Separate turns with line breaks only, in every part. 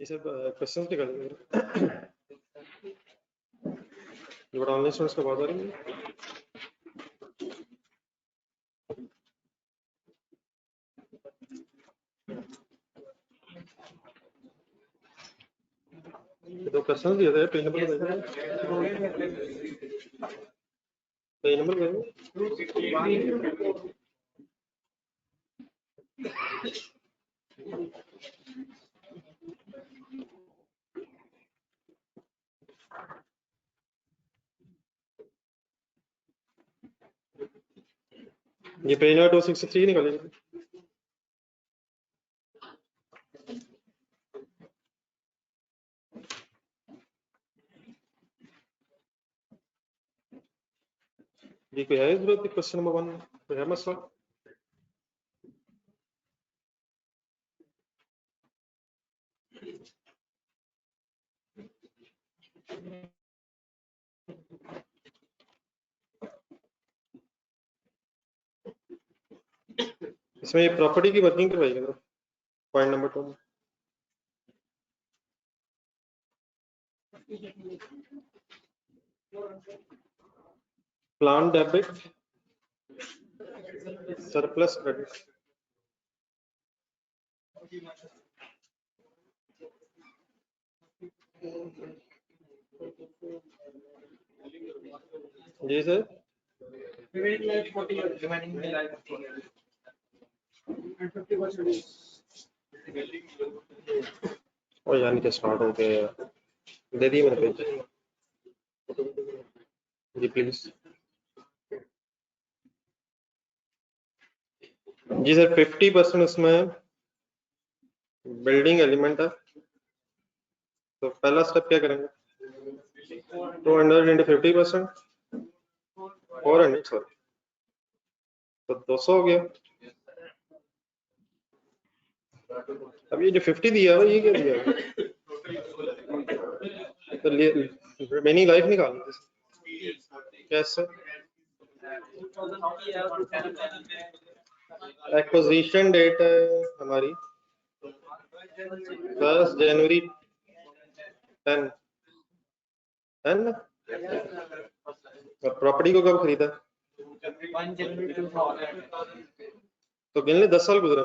ये सब क्वेश्चंस निकालेंगे जो बड़ा ऑनलाइन स्टूडेंट्स का बहुत आ रही है। तो क्वेश्चंस दिए थे, पेज नंबर बताइए, पेज नंबर बताइए। ये पेज नंबर 263 निकालेंगे। ये कोई है जरूरत क्वेश्चन नंबर 1 कोई है मसला? इसमें प्रॉपर्टी की वर्किंग करवाइएगा पॉइंट नंबर 2 में। Plan debit surplus credit. जी सर, और यानी कि स्टार्ट हो गए, दे दिए मैंने पेज। जी प्लीज। जी सर 50% उसमें बिल्डिंग एलिमेंट है, तो पहला स्टेप क्या करेंगे? 200 into 50%, 400 सॉरी, तो 200 हो गया। अब ये जो 50 दिया है ये क्या दिया है? तो रिमेनिंग लाइफ निकाल कैसे? एक्विजिशन डेट है हमारी 1 जनवरी 10 है ना, और प्रॉपर्टी को कब खरीदा?
1 जनवरी 2000।
तो गिन ले 10 साल गुजरा,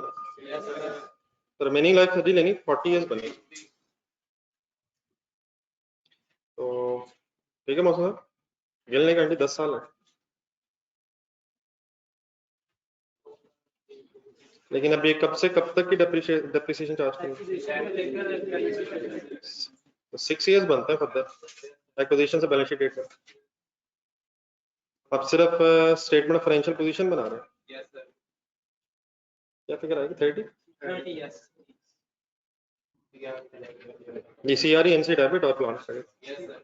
तो रिमेनिंग लाइफ 30 लेनी, 40 इयर्स बनी। तो ठीक है मौसम साहब, गिनने का 10 साल है, लेकिन अब ये कब से कब तक की डेप्रिसिएशन चार्ज करेंगे? तो 6 इयर्स बनता है फर्दर एक्विजिशन से बैलेंस शीट डेट पर। अब सिर्फ स्टेटमेंट ऑफ फाइनेंशियल पोजीशन बना रहे हैं।
Yes sir.
क्या फिगर आएगी? 30
यस।
जीसीआरई एनसी डेबिट और प्लान क्रेडिट।
Yes sir.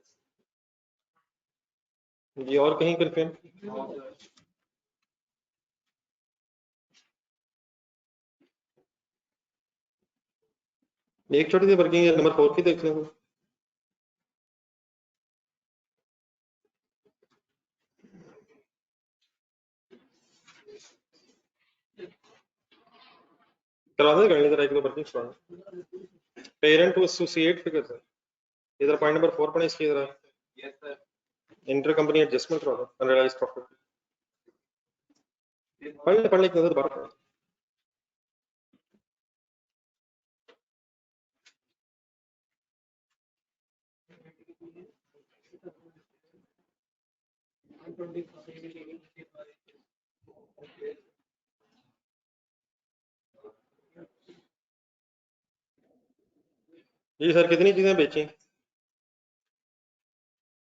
जी और कहीं कंफ्यूजन? एक छोटी सी वर्किंग है, नंबर 4 की देख लें। करवा दें, करने जरा एक दो वर्किंग करवा। Parent to associate figure sir, इधर पॉइंट नंबर 4 पढ़े इसकी जरा।
Yes sir.
Inter company adjustment करवा दो, अनरियलाइज्ड प्रॉफिट। पढ़ ले एक नजर दोबारा पढ़। जी सर कितनी चीजें बेची?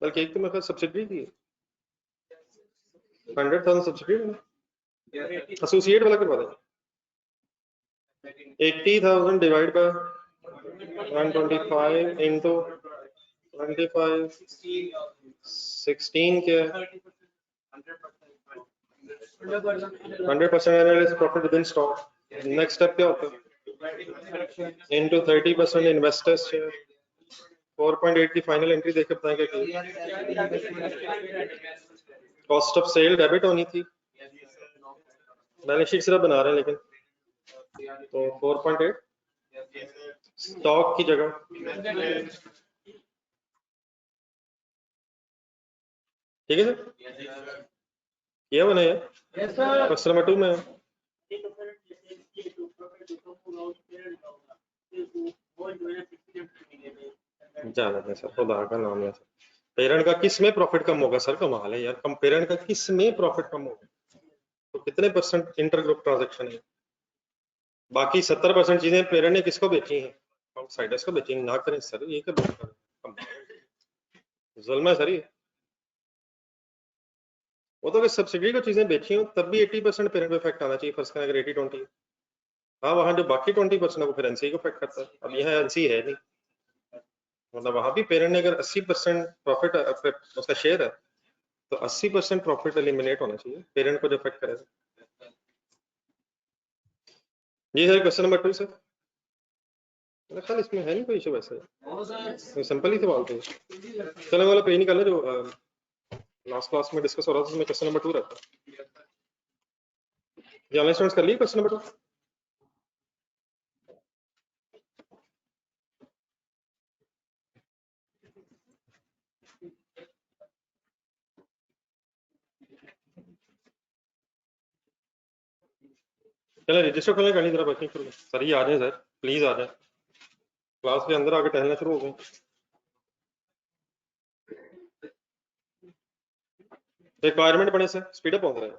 बल्कि एक तो मेरे पास सब्सिडी थी 100,000 सब्सिडी में, एसोसिएट वाला करवा दें। 80,000 डिवाइड बाय 125 into 25 16 क्या है? 100% analysis profit with in stock. Next step क्या होता है? into 30% investors share. 4.8 की फाइनल एंट्री देख के बताएंगे कि कॉस्ट ऑफ सेल डेबिट होनी थी, बैलेंस शीट सिर्फ बना रहे हैं लेकिन, तो 4.8 स्टॉक की जगह ठीक है सर, किया मैंने ये क्वेश्चन नंबर 2 में जाना है सर, खुदा का नाम है सर। पेरेंट का किस में प्रॉफिट कम होगा सर? कमाल है यार, कम पेरेंट का किस में प्रॉफिट कम होगा? तो कितने परसेंट इंटर ग्रुप ट्रांजैक्शन है? बाकी 70% चीजें पेरेंट ने किसको बेची हैं? आउटसाइडर्स को बेची हैं। ना करें सर, ये क्या बात कर, जुल्म है सर ये। वो तो अगर सब्सिडी को चीजें बेची हो तब भी 80% पेरेंट पे इफेक्ट आना चाहिए। फर्स्ट अगर 80-20, हाँ वहाँ जो बाकी 20% वो फिर एनसीई को इफेक्ट करता है। अब यहाँ एनसीई है नहीं, मतलब वहां भी पेरेंट ने अगर 80% प्रॉफिट उसका शेयर है तो 80% प्रॉफिट एलिमिनेट होना चाहिए, पेरेंट को जो इफेक्ट करेगा। जी सर, क्वेश्चन नंबर 2 सर। मेरा ख्याल इसमें है नहीं कोई इशू वैसे, सिंपल ही सवाल थे। चलो वाला पेज निकालना जो लास्ट क्लास में डिस्कस हो रहा था, उसमें क्वेश्चन नंबर 2 रहता है। ऑनलाइन स्टूडेंट्स कर लिए क्वेश्चन नंबर 2? चलो रजिस्टर खोलने करनी जरा बच्चे शुरू। सर ये आ जाए सर, प्लीज आ जाए, क्लास के अंदर आके टहलना शुरू हो गए। रिक्वायरमेंट बने सर, स्पीड अप हो रहा है।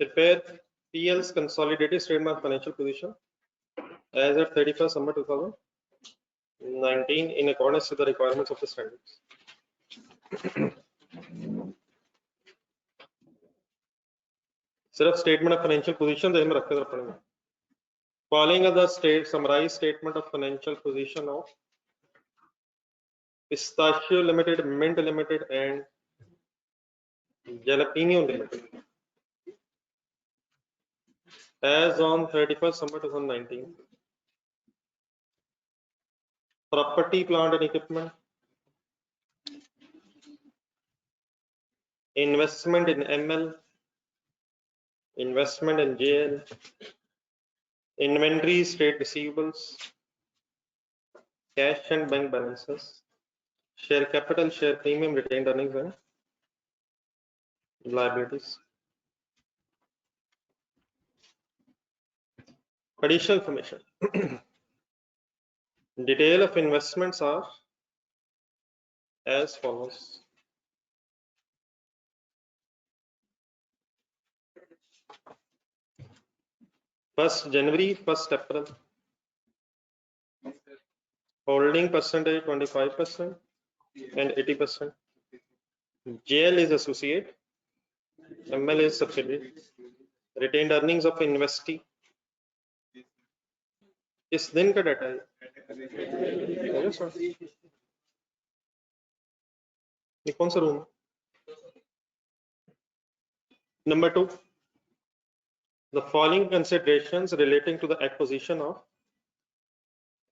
Prepare PL's consolidated statement of financial position as at 31st December 2019 in accordance with the requirements of the standards. सिर्फ स्टेटमेंट ऑफ फाइनेंशियल पोजीशन ध्यान में रखकर पढ़ेंगे। Following the state summarise statement of financial position of pistachio limited, mint limited and jalapeno limited as on 31st December 2019. Property, plant and equipment, investment in ML, investment in JL, inventory, trade receivables, cash and bank balances, share capital, share premium, retained earnings and liabilities. Additional information. Detail of investments are as follows. First January, 1st April, holding percentage 25% and 80%. JL is associate, ML is subsidiary. Retained earnings of investee इस दिन का data है। ये कौन सा room? Number 2, the following considerations relating to the acquisition of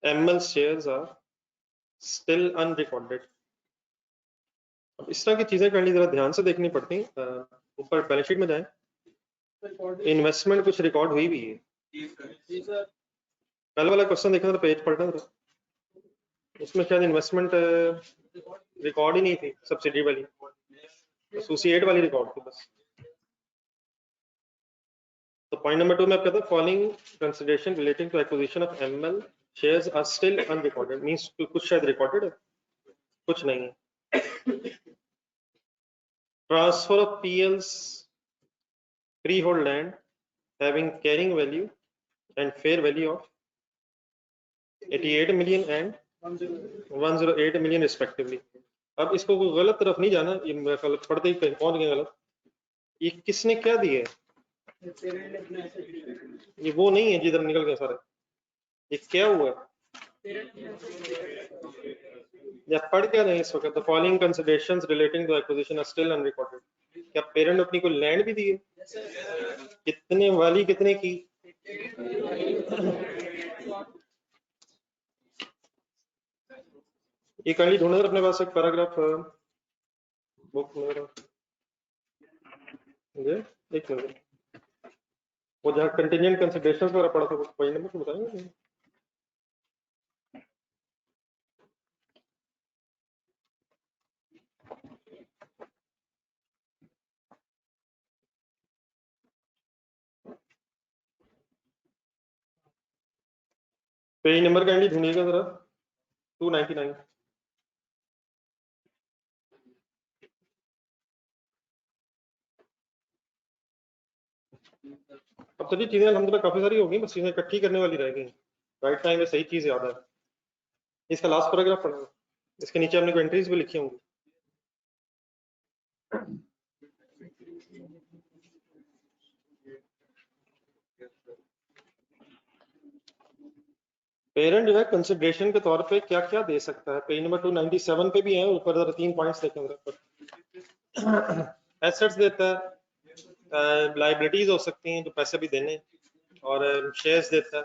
ML shares are still unrecorded. अब इस तरह की चीजें करनी जरा ध्यान से देखनी पड़ती हैं। ऊपर बैलेंस शीट में जाएं, इन्वेस्टमेंट कुछ रिकॉर्ड हुई भी है। पहले वाला क्वेश्चन देखना तो पेज पढ़ना था, उसमें शायद इन्वेस्टमेंट रिकॉर्ड ही नहीं थी, सब्सिडी वाली, एसोसिएट वाली रिकॉर्ड थी बस। तो पॉइंट नंबर 2 में आप कहते हैं following consideration relating to acquisition of ML shares are still unrecorded, means कुछ शायद रिकॉर्डेड है, कुछ नहीं है। Transfer of PLs freehold land having carrying value and fair value of 88 million and 108 million respectively. अब इसको कोई गलत तरफ नहीं जाना, ये गलत पढ़ते ही पहुंच गए गलत। ये किसने क्या दिए? ये वो नहीं है जिधर निकल गए सारे। ये क्या हुआ? या पढ़ क्या नहीं इस वक्त? The following considerations relating to acquisition are still unrecorded. क्या पेरेंट अपनी कोई लैंड भी दी है? कितने वाली, कितने की? ये कहानी ढूंढे अपने पास एक पैराग्राफ बुक में, ये एक मिनट। वो जहाँ कंटिजेंट कंसिडरेशंस वगैरह पढ़ा था वही नंबर तो बताएंगे। पेज नंबर काइंडली ढूंढिएगा जरा 299। अब तो जी चीजें अल्हम्दुलिल्लाह काफी सारी हो गई, बस चीजें इकट्ठी करने वाली रह गई। राइट टाइम में सही चीज याद है। इसका लास्ट पैराग्राफ पढ़ना, इसके नीचे हमने एंट्रीज भी लिखी होंगी। पेरेंट जो है कंसिडरेशन के तौर पे क्या क्या दे सकता है, पेज नंबर 297 पे भी है, ऊपर जरा 3 पॉइंट्स देखें ऊपर। एसेट्स देता है, लाइबिलिटीज हो सकती हैं जो पैसे भी देने, और शेयर्स देता है।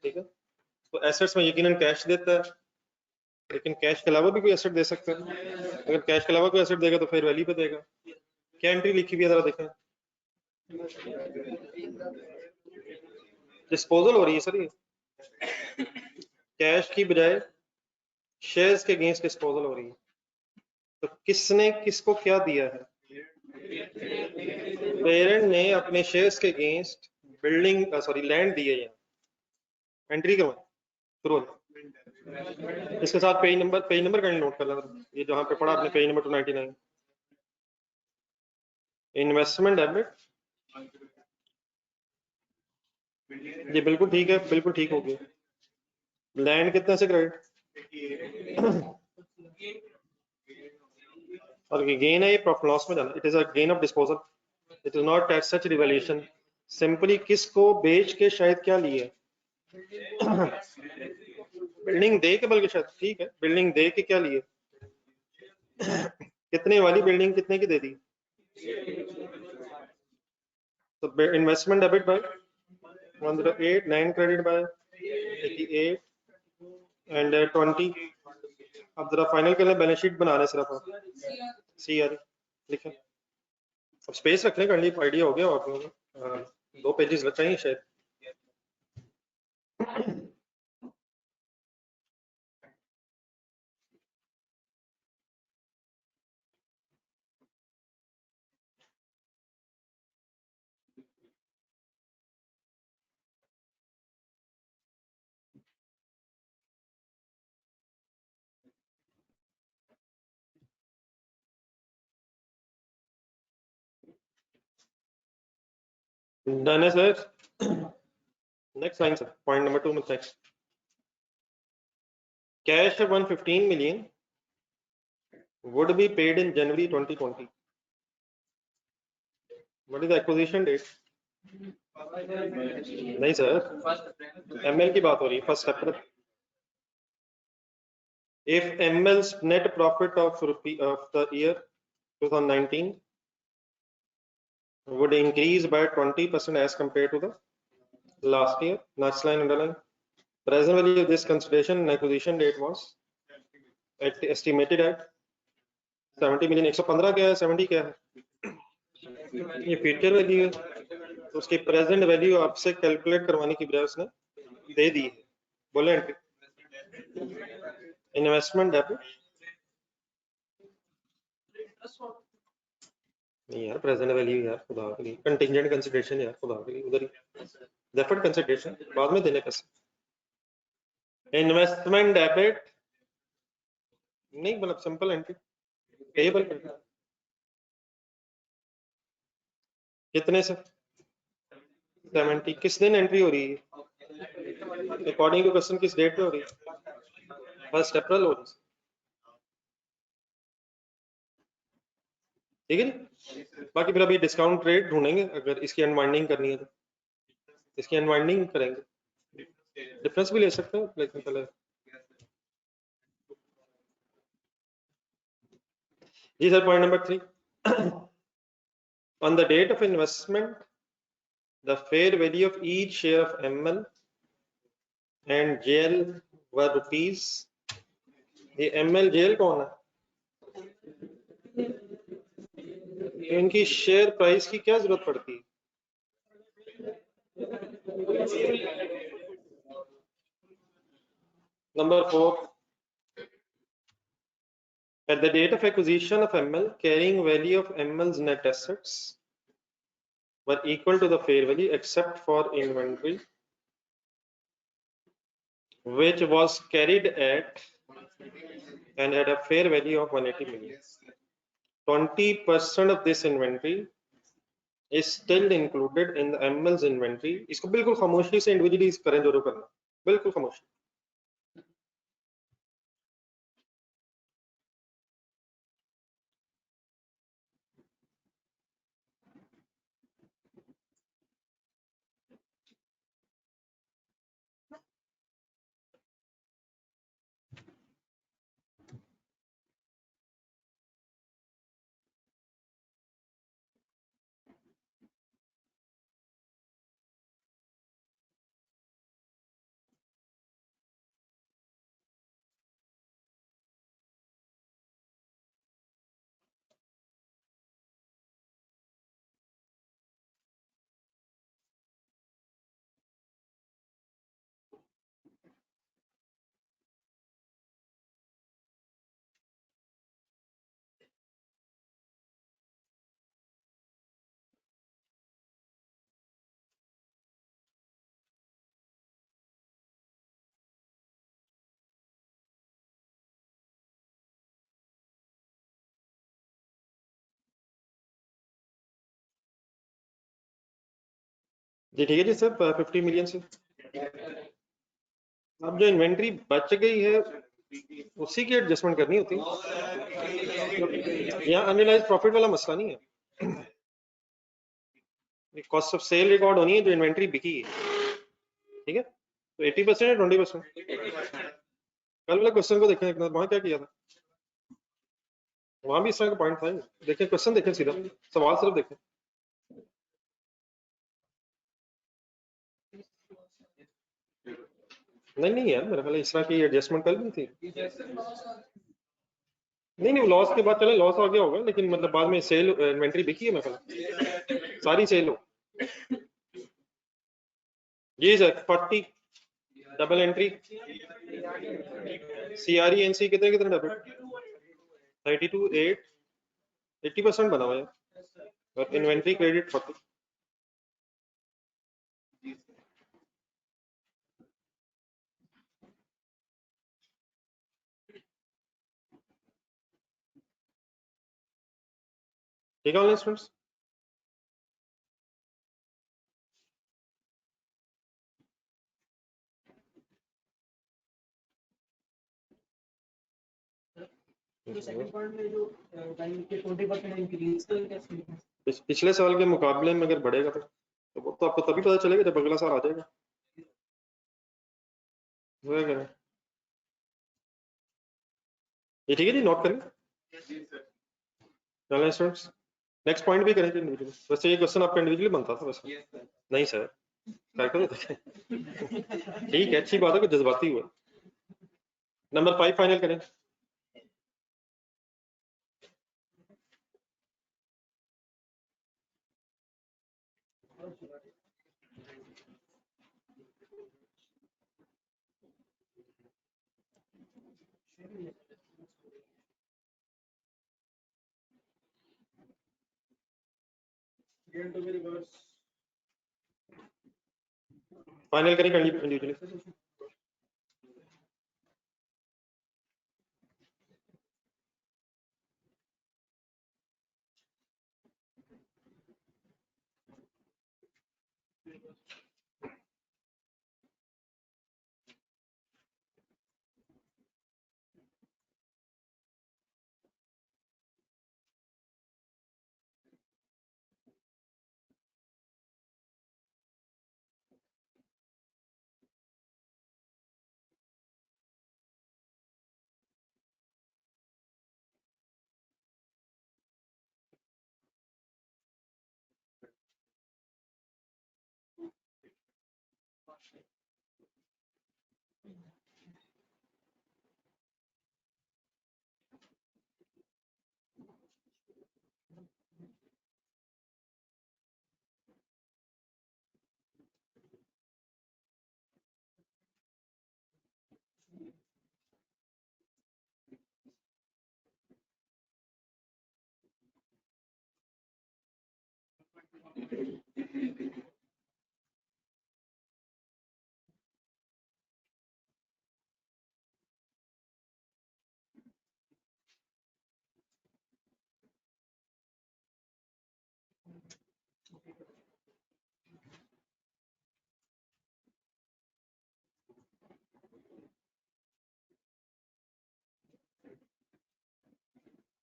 ठीक है, तो एसेट्स में यकीनन कैश देता है, लेकिन कैश के अलावा भी कोई एसेट दे सकता है। अगर कैश के अलावा कोई एसेट देगा तो फिर वैल्यू पे देगा। क्या एंट्री लिखी हुई है जरा देखें। डिस्पोजल हो रही है सर, ये कैश की बजाय शेयर्स के अगेंस्ट डिस्पोजल हो रही है। तो किसने किसको क्या दिया है? पेरेंट ने अपने शेयर्स के अगेंस्ट बिल्डिंग सॉरी लैंड दी है। यहाँ एंट्री करवाएं शुरू हो। इसके साथ पेज नंबर का नोट कर लेना, ये जहाँ पे पढ़ा आपने पेज नंबर 299। इन्वेस्टमेंट डेबिट, ये बिल्कुल ठीक है, बिल्कुल ठीक हो गया। लैंड कितने से क्रेडिट और गेन है, ये प्रॉफिट लॉस में जाना। It is a gain of disposal, it is not at such revaluation. Simply किसको बेच के शायद क्या लिए, बिल्डिंग दे के, बल्कि शायद ठीक है बिल्डिंग दे के क्या लिए, कितने वाली बिल्डिंग कितने की दे दी। तो investment debit bye 108, 9 credit by 88 and 20। अब जरा फाइनल कर लें, बैलेंस शीट बना रहे सिर्फ आप सी आर लिखें। अब स्पेस रखने का आइडिया हो गया आप लोगों को, 2 पेजेस बचाइए शायद। डन है sir. Next line sir, point number 2 में next. Cash 115 million would be paid in January 2020. What is the acquisition date? नहीं सर, एमएल की बात हो रही है, first April. If ML's net profit of the year 2019 would increase by 20% as compared to the last year, next line underline. Present value of this consideration and acquisition date was estimated at 70 million. 115 क्या है, 70 क्या है, ये future value है, तो उसकी present value आपसे calculate करवाने की बजाय उसने दे दी है। बोले इन्वेस्टमेंट डेबिट नहीं यार, प्रेजेंट वैल्यू यार खुदा के लिए, कंटिंजेंट कंसीडरेशन यार खुदा के लिए, उधर ही डेफर्ड कंसीडरेशन बाद में देने पैसे। इन्वेस्टमेंट डेबिट नहीं, मतलब सिंपल एंट्री पेएबल कितने से 70। किस दिन एंट्री हो रही है अकॉर्डिंग टू क्वेश्चन, किस डेट पे हो रही है, 1 अप्रैल हो रही है। ठीक है जी, बाकी फिर अभी डिस्काउंट रेट ढूंढेंगे, अगर इसकी अनवाइंडिंग करनी है तो इसकी अनवाइंडिंग करेंगे, डिफरेंस भी ले सकते हैं, लेकिन पहले जी sir. Point number 3, on the date of investment the fair value of each share of ML and JL were rupees। ये ML JL कौन है, तो इनकी शेयर प्राइस की क्या जरूरत पड़ती है, Number 4. At the date of acquisition of ML, carrying value of ML's net assets were equal to the fair value except for inventory, which was carried at and had a fair value of 180 million. 20% of this inventory is still included in the ML's inventory. इसको बिल्कुल खामोशी से individually करें जरूर करना, बिल्कुल खामोशी. जी ठीक है जी सर, 50 मिलियन से अब जो इन्वेंट्री बच गई है उसी की एडजस्टमेंट करनी होती है. यहाँ अनरियलाइज्ड प्रॉफिट वाला मसला नहीं है, कॉस्ट ऑफ सेल रिकॉर्ड होनी है जो इन्वेंट्री बिकी है. ठीक है, तो 80% है 20%. कल वाले क्वेश्चन को देखें, वहां क्या किया था, वहां भी इस तरह का पॉइंट था. देखें क्वेश्चन, देखें सीधा सवाल सिर्फ देखें. नहीं यार, मेरे ख्याल इस तरह की एडजस्टमेंट कल भी थी. नहीं लॉस के बाद चले, लॉस आ गया होगा, लेकिन मतलब बाद में सेल इन्वेंट्री बिकी है मेरे ख्याल, सारी सेल हो. जी sir, 40 double entry. CRE NC कितने कितने डबल, 92 8, 80% बना हुआ है. और इन्वेंट्री क्रेडिट 40. ठीक है ऑनलाइन स्टूडेंट्स. पिछले साल के मुकाबले में अगर बढ़ेगा तो वो तो आपको तभी पता चलेगा जब अगला साल आ जाएगा. ये ठीक है जी, नोट करें. चलें स्टूडेंट्स, नेक्स्ट पॉइंट भी करेंगे इंडिविजुअली. वैसे ये क्वेश्चन आपका इंडिविजुअली बनता था वैसे. नहीं सर, ठीक है, अच्छी बात है, कुछ जज्बाती हुआ. नंबर 5 फाइनल करें. फाइनल करें इंडिविजुअली.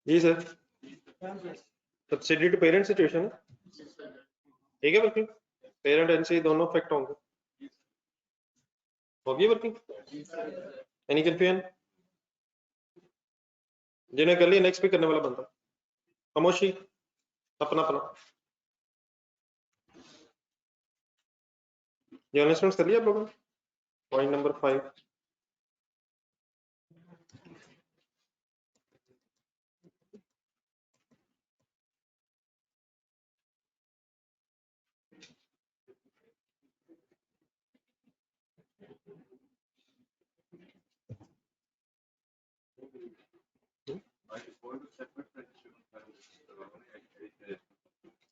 जी sir, subsidy to parent situation ठीक है वर्किंग, पेरेंट एनसी दोनों इफेक्ट होंगे, होगी वर्किंग, एनी कंफ्यूजन? जिन्हें कर लिया नेक्स्ट भी करने वाला बंदा, खामोशी, अपना अपना ये अनाउंसमेंट कर लिया आप लोगों ने, पॉइंट नंबर 5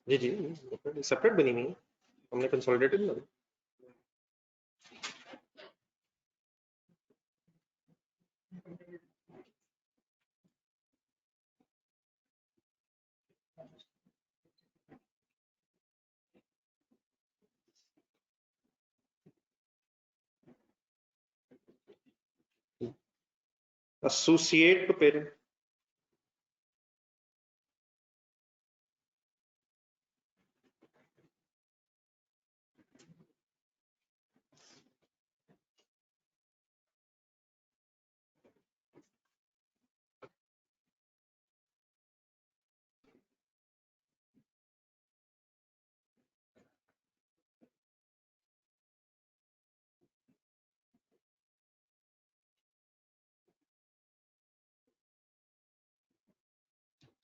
जी जी सेपरेट बनी हुई है, हमने कंसोलिडेटेड बना एसोसिएट टू पेरेंट,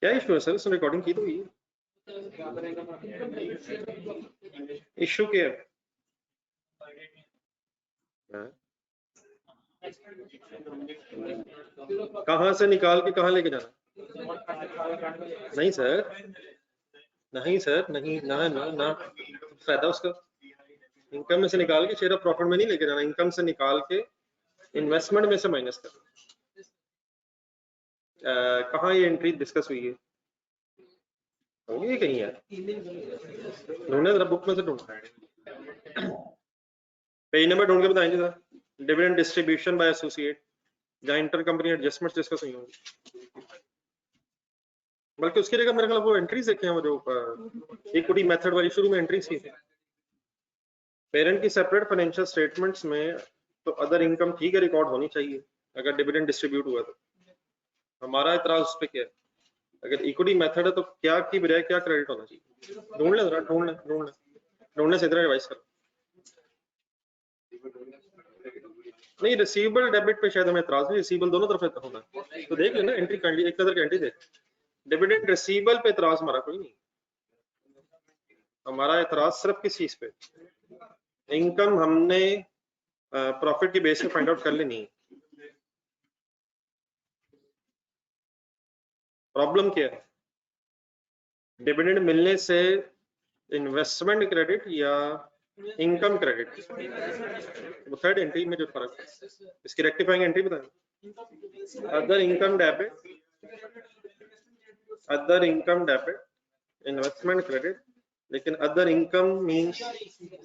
क्या इशू है सर? इसने रिकॉर्डिंग की तो हुई है, इशू क्या है? कहाँ से निकाल के कहाँ लेके जाना? नहीं सर, नहीं सर, नहीं ना ना ना, फायदा उसका इनकम में से निकाल के शेयर ऑफ प्रॉफिट में नहीं लेके जाना, इनकम से निकाल के इन्वेस्टमेंट में से माइनस कर। कहाँ ये एंट्री डिस्कस हुई है? होगी कहीं यार, ढूंढे जरा बुक में से ढूंढ, पेज नंबर ढूंढ के बताएंगे जरा, डिविडेंड डिस्ट्रीब्यूशन बाय एसोसिएट, जहाँ इंटर कंपनी एडजस्टमेंट्स डिस्कस हुई होंगी, बल्कि उसकी जगह मेरे ख्याल वो एंट्रीज देखे हैं, वो जो इक्विटी मेथड वाली शुरू में एंट्रीज की थी पेरेंट की सेपरेट फाइनेंशियल स्टेटमेंट्स में, तो अदर इनकम ठीक है रिकॉर्ड होनी चाहिए अगर डिविडेंड डिस्ट्रीब्यूट हुआ तो। हमारा इतराज उस पर क्या है, अगर इक्विटी मेथड है तो क्या की बजाय क्या क्रेडिट होना चाहिए? ढूंढ ले जरा, ढूंढने से इधर एडवाइस करो। नहीं, रिसीवेबल डेबिट पे शायद हमें इतराज नहीं, रिसीवेबल दोनों तरफ होना है, तो देख लेना एंट्री कर ली, एक नजर एंट्री देख, डिविडेंड रिसीवेबल पे इतराज हमारा कोई नहीं, हमारा इतराज सिर्फ किस चीज पे, इनकम हमने प्रॉफिट की बेस पे फाइंड आउट कर लेनी है। प्रॉब्लम क्या है, डिविडेंड मिलने से इन्वेस्टमेंट क्रेडिट या इनकम क्रेडिट, वो थर्ड एंट्री में जो फर्क है, इसकी रेक्टिफाइंग एंट्री बताएं। Other income debit, other income debit, investment credit, लेकिन अदर इनकम मींस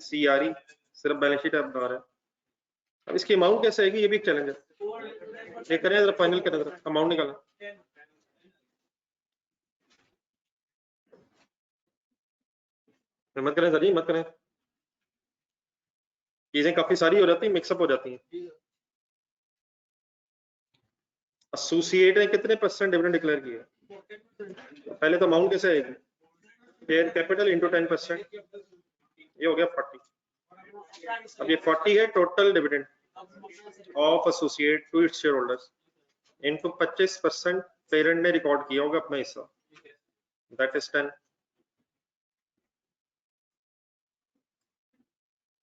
सीआरई, सिर्फ बैलेंस शीट आप बना रहे हैं। अब इसकी अमाउंट कैसे आएगी, ये भी एक चैलेंज है, ये करें जरा, फाइनल करें जरा, अमाउंट निकालें। मत करें सर जी, मत करें, चीजें काफी सारी हो जाती हैं, मिक्सअप हो जाती हैं। एसोसिएट ने कितने परसेंट डिविडेंड डिक्लेयर किया? पहले तो अमाउंट कैसे आएगी, शेयर कैपिटल इंटू 10%, ये हो गया 40। अब ये 40 है total dividend of associate to its shareholders, into 25% parent ने रिकॉर्ड किया होगा अपना हिस्सा, दैट इज 10,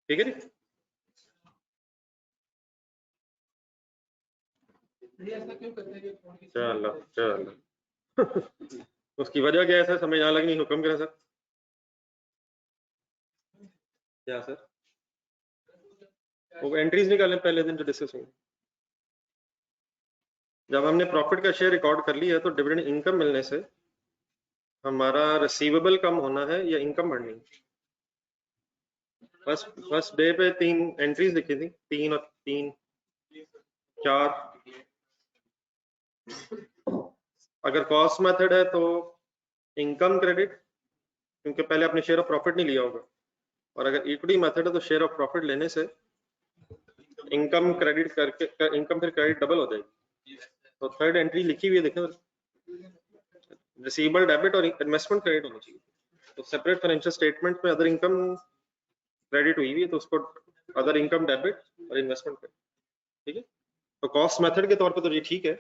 ठीक है जी। चलो चलो उसकी वजह क्या है सर, समझ ना लगनी, हुक्म करें सर। क्या सर? वो एंट्रीज निकालें पहले दिन जो डिस्कस हुई। जब हमने प्रॉफिट का शेयर रिकॉर्ड कर लिया है तो डिविडेंड इनकम मिलने से हमारा रिसीवेबल कम होना है या इनकम बढ़नी है? फर्स्ट डे पे 3 एंट्रीज लिखी थी, 3 और 3 4। अगर कॉस्ट मेथड है तो इनकम क्रेडिट, क्योंकि पहले आपने शेयर ऑफ प्रॉफिट नहीं लिया होगा, और अगर इक्विटी मेथड है तो शेयर ऑफ प्रॉफिट लेने से इनकम क्रेडिट करके इनकम फिर क्रेडिट डबल हो जाएगी। तो थर्ड एंट्री लिखी हुई है, देखें, रिसीवेबल डेबिट और इन्वेस्टमेंट क्रेडिट होना चाहिए। तो सेपरेट फाइनेंशियल स्टेटमेंट में अदर इनकम क्रेडिट हुई हुई है तो उसको अदर इनकम डेबिट और इन्वेस्टमेंट क्रेडिट, ठीक है। तो कॉस्ट मेथड के तौर पे तो ये ठीक है,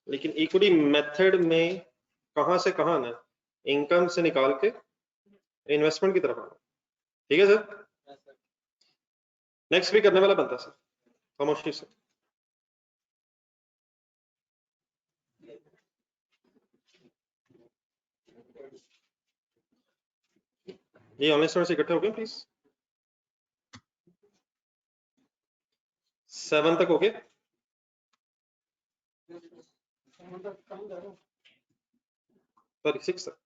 लेकिन इक्विटी मेथड में कहां से कहां ना, इनकम से निकाल के इन्वेस्टमेंट की तरफ आना, ठीक है सर। नेक्स्ट भी करने वाला बनता सर, खामोशी से। ये ऑनलाइन स्टूडेंट्स इकट्ठे हो गए प्लीज, 7 तक हो गए। सॉरी 6 तक।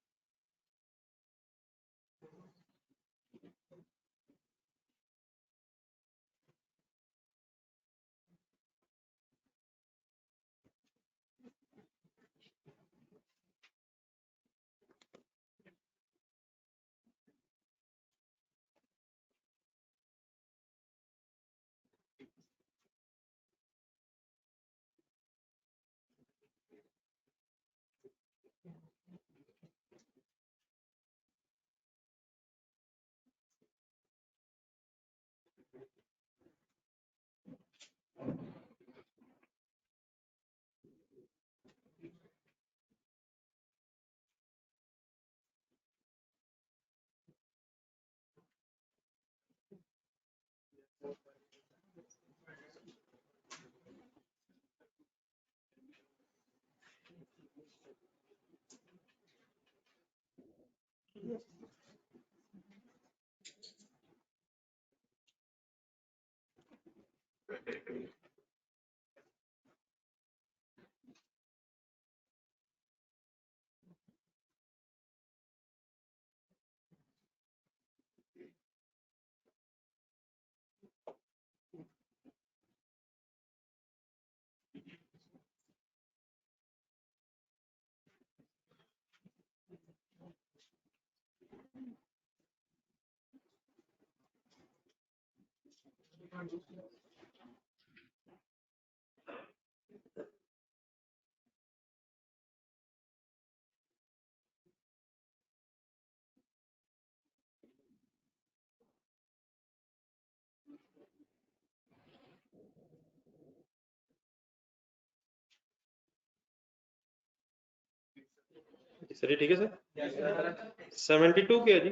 सर ठीक है सर। 72 क्या है जी?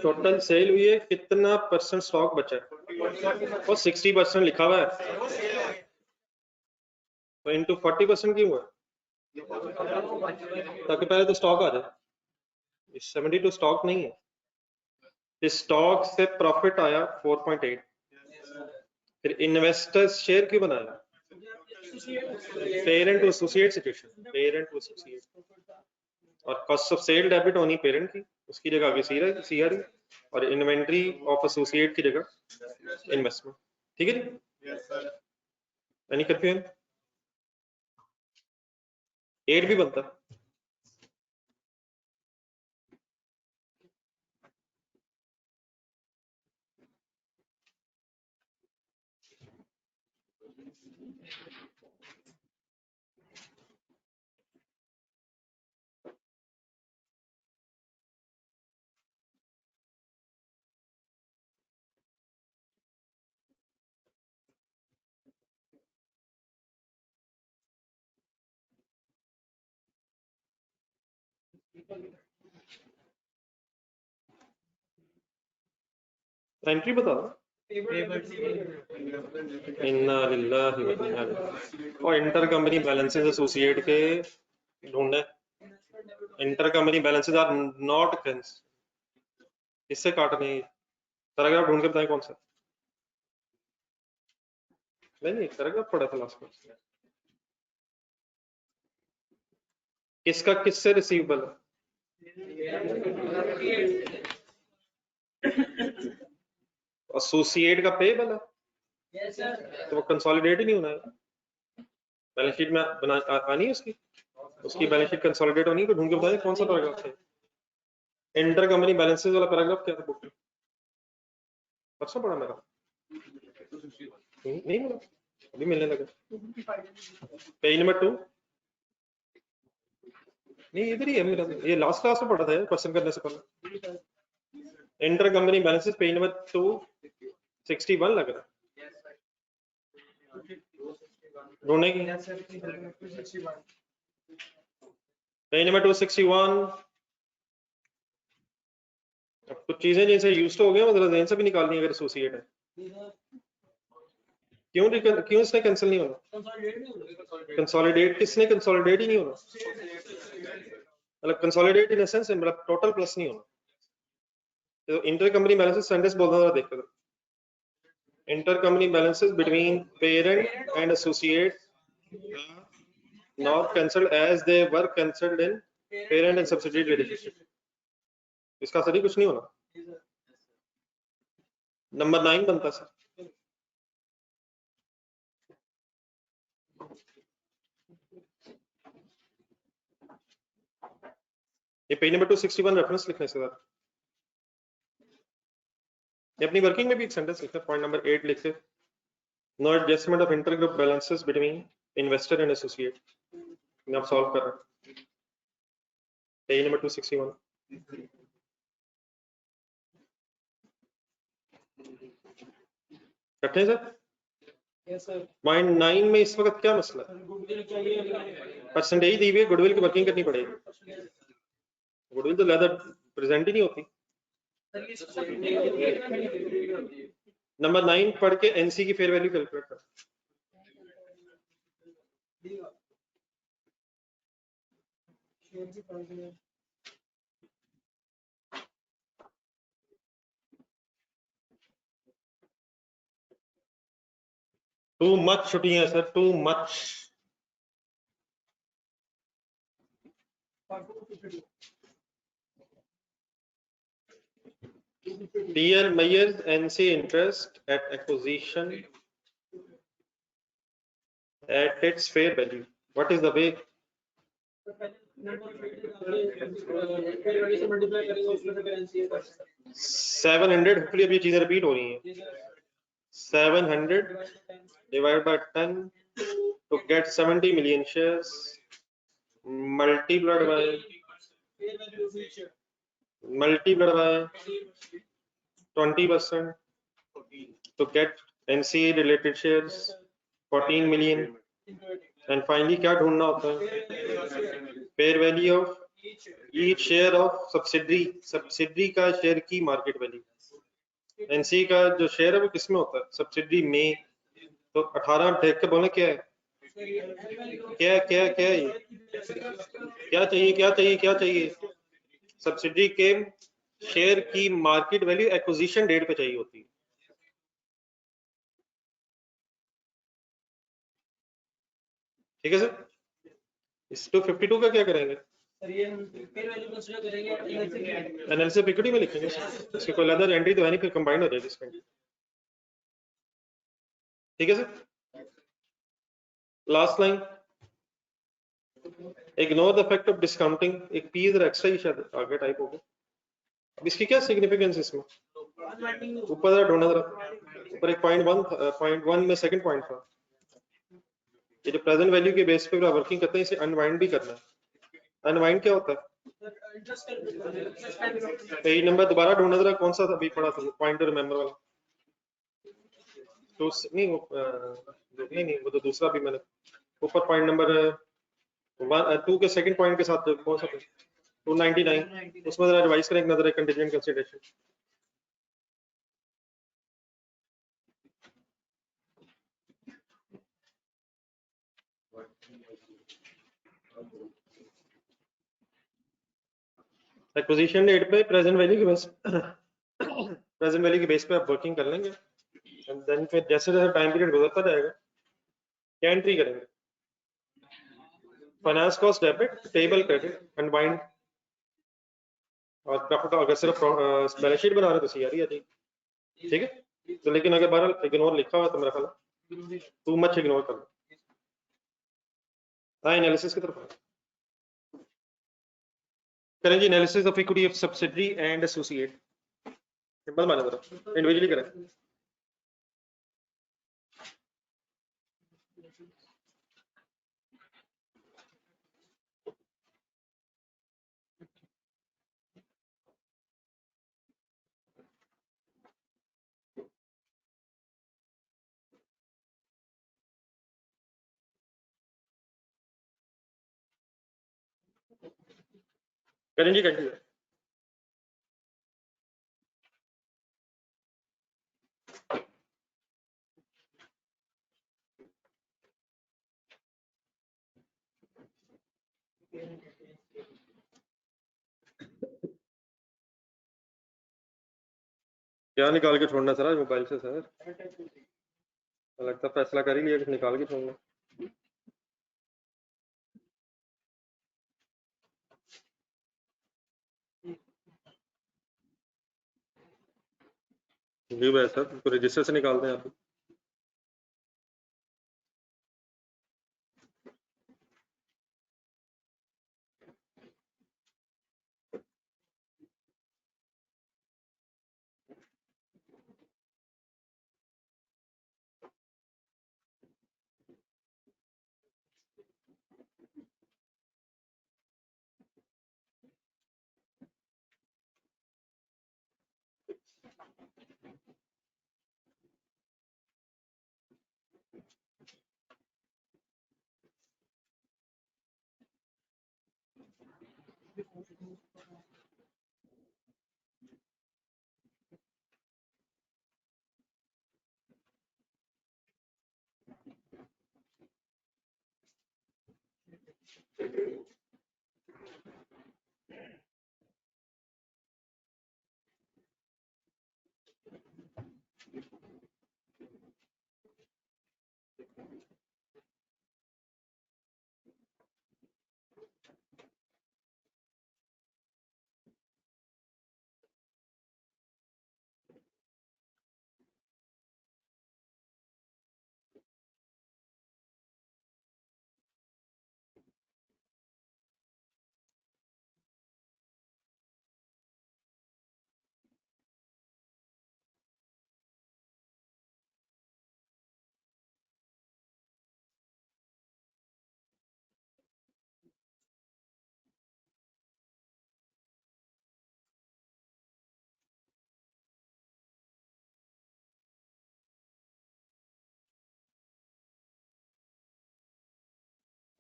टोटल सेल हुई है, कितना परसेंट स्टॉक बचा है? और 60% लिखा हुआ है, तो इंटू 40% क्यों हुआ? ताकि पहले तो स्टॉक आ जाए। 72 स्टॉक नहीं है, इस स्टॉक से प्रॉफिट आया 4.8, फिर इन्वेस्टर्स शेयर क्यों बनाया? Parent to associate situation, parent to associate, और कॉस्ट ऑफ सेल डेबिट होनी पेरेंट की, उसकी जगह आगे सीआरई, और इन्वेंट्री ऑफ एसोसिएट की जगह इन्वेस्टमेंट, ठीक है जी। Any confusion? 8 भी बनता। एंट्री बता दो। इन्ना लिल्लाहि व इन्ना इलैहि। और इंटर कंपनी बैलेंसेस एसोसिएट के ढूंढे। Inter company balances are not इससे काटने पैराग्राफ ढूंढ के बताएं कौन सा। नहीं पैराग्राफ पढ़ा था लास्ट में। किसका किससे रिसीवेबल है? एसोसिएट का पेबल है,
Yes, sir.
तो वो कंसोलिडेट ही नहीं होना है। बैलेंस शीट में बना आनी है उसकी, उसकी बैलेंस शीट कंसोलिडेट होनी है, तो ढूंढ के बताइए कौन सा पैराग्राफ है। इंटर कंपनी बैलेंसेस वाला पैराग्राफ क्या था बुक में? परसों पढ़ा मेरा नहीं मिला, अभी मिलने लगा। पेज नंबर 2 नहीं इधर ही है मेरा, ये लास्ट क्लास में पढ़ा था क्वेश्चन करने से पहले। Inter company balances page number 261 लग रहा है ढूंढने की। Page number 261। अब कुछ चीजें जैसे यूज तो हो गया, मतलब जहन से भी निकालनी है अगर एसोसिएट है। क्यों इसने कैंसिल नहीं होना? कंसोलिडेट किसने कंसोलिडेट ही नहीं होना, मतलब कंसोलिडेट इन सेंस मतलब टोटल प्लस नहीं होना। तो इंटर कंपनी बैलेंसेस सेंटेंस बोलना जरा देखते हो। Inter company balances between parent and associate not cancelled as they were cancelled in parent and subsidiary relationship. इसका सही कुछ नहीं होना। नंबर 9 बनता सर। ये पेज नंबर 261 रेफरेंस लिखने से सर, ये अपनी वर्किंग में भी एक सेंटेंस लिखते हैं, पॉइंट नंबर 8 लिखते, no adjustment of inter group balances between investor and associate. मैं आप सॉल्व कर रहा हूं पेज नंबर 261। करते हैं सर।
Yes, sir.
पॉइंट 9 में इस वक्त क्या मसला है?
Goodwill चाहिए।
परसेंटेज दी हुई है, गुडविल की वर्किंग करनी पड़ेगी। गुडविल तो ज्यादा प्रेजेंट ही नहीं होती। नंबर 9 पढ़ के एनसी की फेयर वैल्यू कैलकुलेट कर। टू मच छुट्टियां sir, too much. DL Mayer's NC interest at acquisition at its fair value. What is the way? 700, hopefully अब ये चीजें रिपीट हो रही हैं। 700 divided by 10 to get 70 million shares multiplied by 20% to get NCA related shares 14 million, and finally क्या ढूंढना होता है? Fair value of each share of subsidiary, subsidiary का शेयर की मार्केट वैल्यू। एनसी का जो शेयर है वो किसमें होता है? सब्सिडरी में। तो 18 देख के बोले क्या है, क्या क्या क्या है ये? क्या चाहिए क्या चाहिए क्या चाहिए? सब्सिडरी के शेयर की मार्केट वैल्यू एक्विजिशन डेट पे चाहिए होती है। ठीक है सर। इस 252 का क्या करेंगे? एनालिसिस इक्विटी में लिखेंगे, इसके कोई अदर एंट्री तो है नहीं, फिर कंबाइन हो जाएगी इसमें। ठीक है sir. Last line, ignore the effect of discounting. एक पी इधर एक्स्ट्रा ही शायद आगे टाइप होगा। अब इसकी क्या सिग्निफिकेंस इसमें? ऊपर जरा ढूंढना जरा, ऊपर एक पॉइंट वन में सेकंड पॉइंट था, ये जो प्रेजेंट वैल्यू के बेस पे वर्किंग करते हैं, इसे अनवाइंड भी करना है। अनवाइंड क्या होता है? पेज नंबर दोबारा ढूंढना जरा, कौन सा अभी पढ़ा था पॉइंट रिमेंबर वाला? तो नहीं वो नहीं वो तो दूसरा भी मैंने ऊपर पॉइंट नंबर 2 के सेकंड पॉइंट के साथ कौन सा 299, उसमें जरा रिवाइज करें एक नजर, कंटीजेंट कंसीडरेशन। एक्विजिशन डेट पे प्रेजेंट वैल्यू के बस प्रेजेंट वैल्यू के बेस पे आप वर्किंग कर लेंगे एंड देन फिर जैसे जैसे टाइम पीरियड गुजरता जाएगा क्या एंट्री करेंगे, finance cost debit, table credit, unwind और प्रॉफिट। अगर सिर्फ बैलेंस शीट बना रहे हो तो सीआरई आ जाएगी, ठीक है। तो लेकिन अगर बहरहाल इग्नोर लिखा हुआ तो मेरा ख्याल टू मच इग्नोर कर लो। हाँ एनालिसिस की तरफ करें जी, analysis of equity of subsidiary and associate. Simple माने तरफ इंडिविजुअली करें। करें जी कंटिन्यू। क्या निकाल के छोड़ना सर आज मोबाइल से सर, लगता है फैसला कर ही लिया कि निकाल के छोड़ना। जी भाई सर तो रजिस्टर से निकालते हैं आप।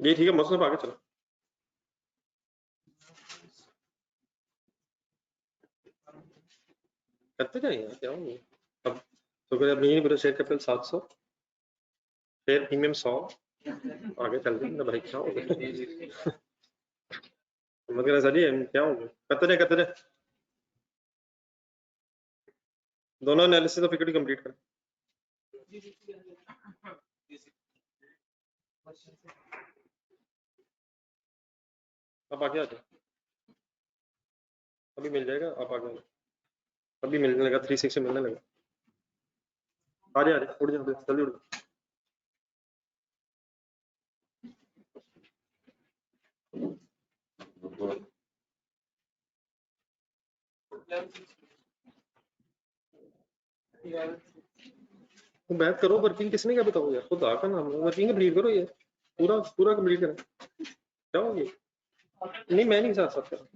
जी ठीक है मसला आगे चलो। करते जाइए क्या होंगे अब। तो फिर अब नहीं बोले शेयर कैपिटल 700, शेयर प्रीमियम 100, आगे चल रही ना भाई क्या हो गया। मगर सर जी क्या हो गया, करते रहे दोनों एनालिसिस ऑफ इक्विटी कंप्लीट करें। अब आगे आ जाओ, अभी मिल जाएगा आप आगे। अभी मिलने लगा 360 मिलने लगा। आ जाए उड़ जाओ जल्दी उड़ जाओ। तो बैठ करो, वर्किंग किसने क्या बताओ यार, खुद आकर नाम वर्किंग कंप्लीट करो ये पूरा पूरा कंप्लीट करें। क्या होगी नहीं मैं नहीं साथ साथ कर रहा,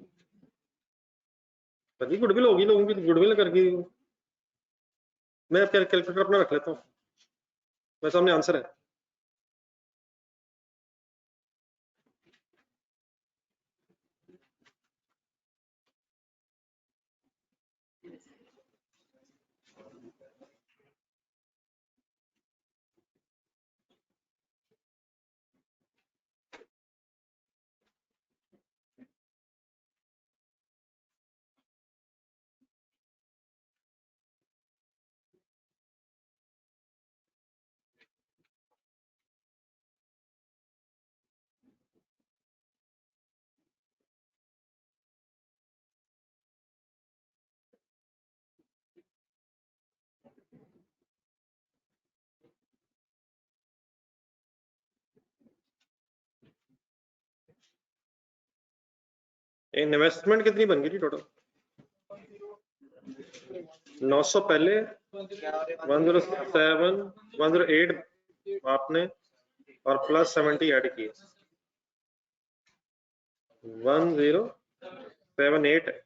गुडविल होगी लोगों की गुडविल करके। मैं कैलकुलेटर अपना रख लेता हूँ, मेरे सामने आंसर है। इन्वेस्टमेंट कितनी बन गई थी टोटल? 900 पहले, 107, 108 आपने और प्लस 70 ऐड किए, 1078 है।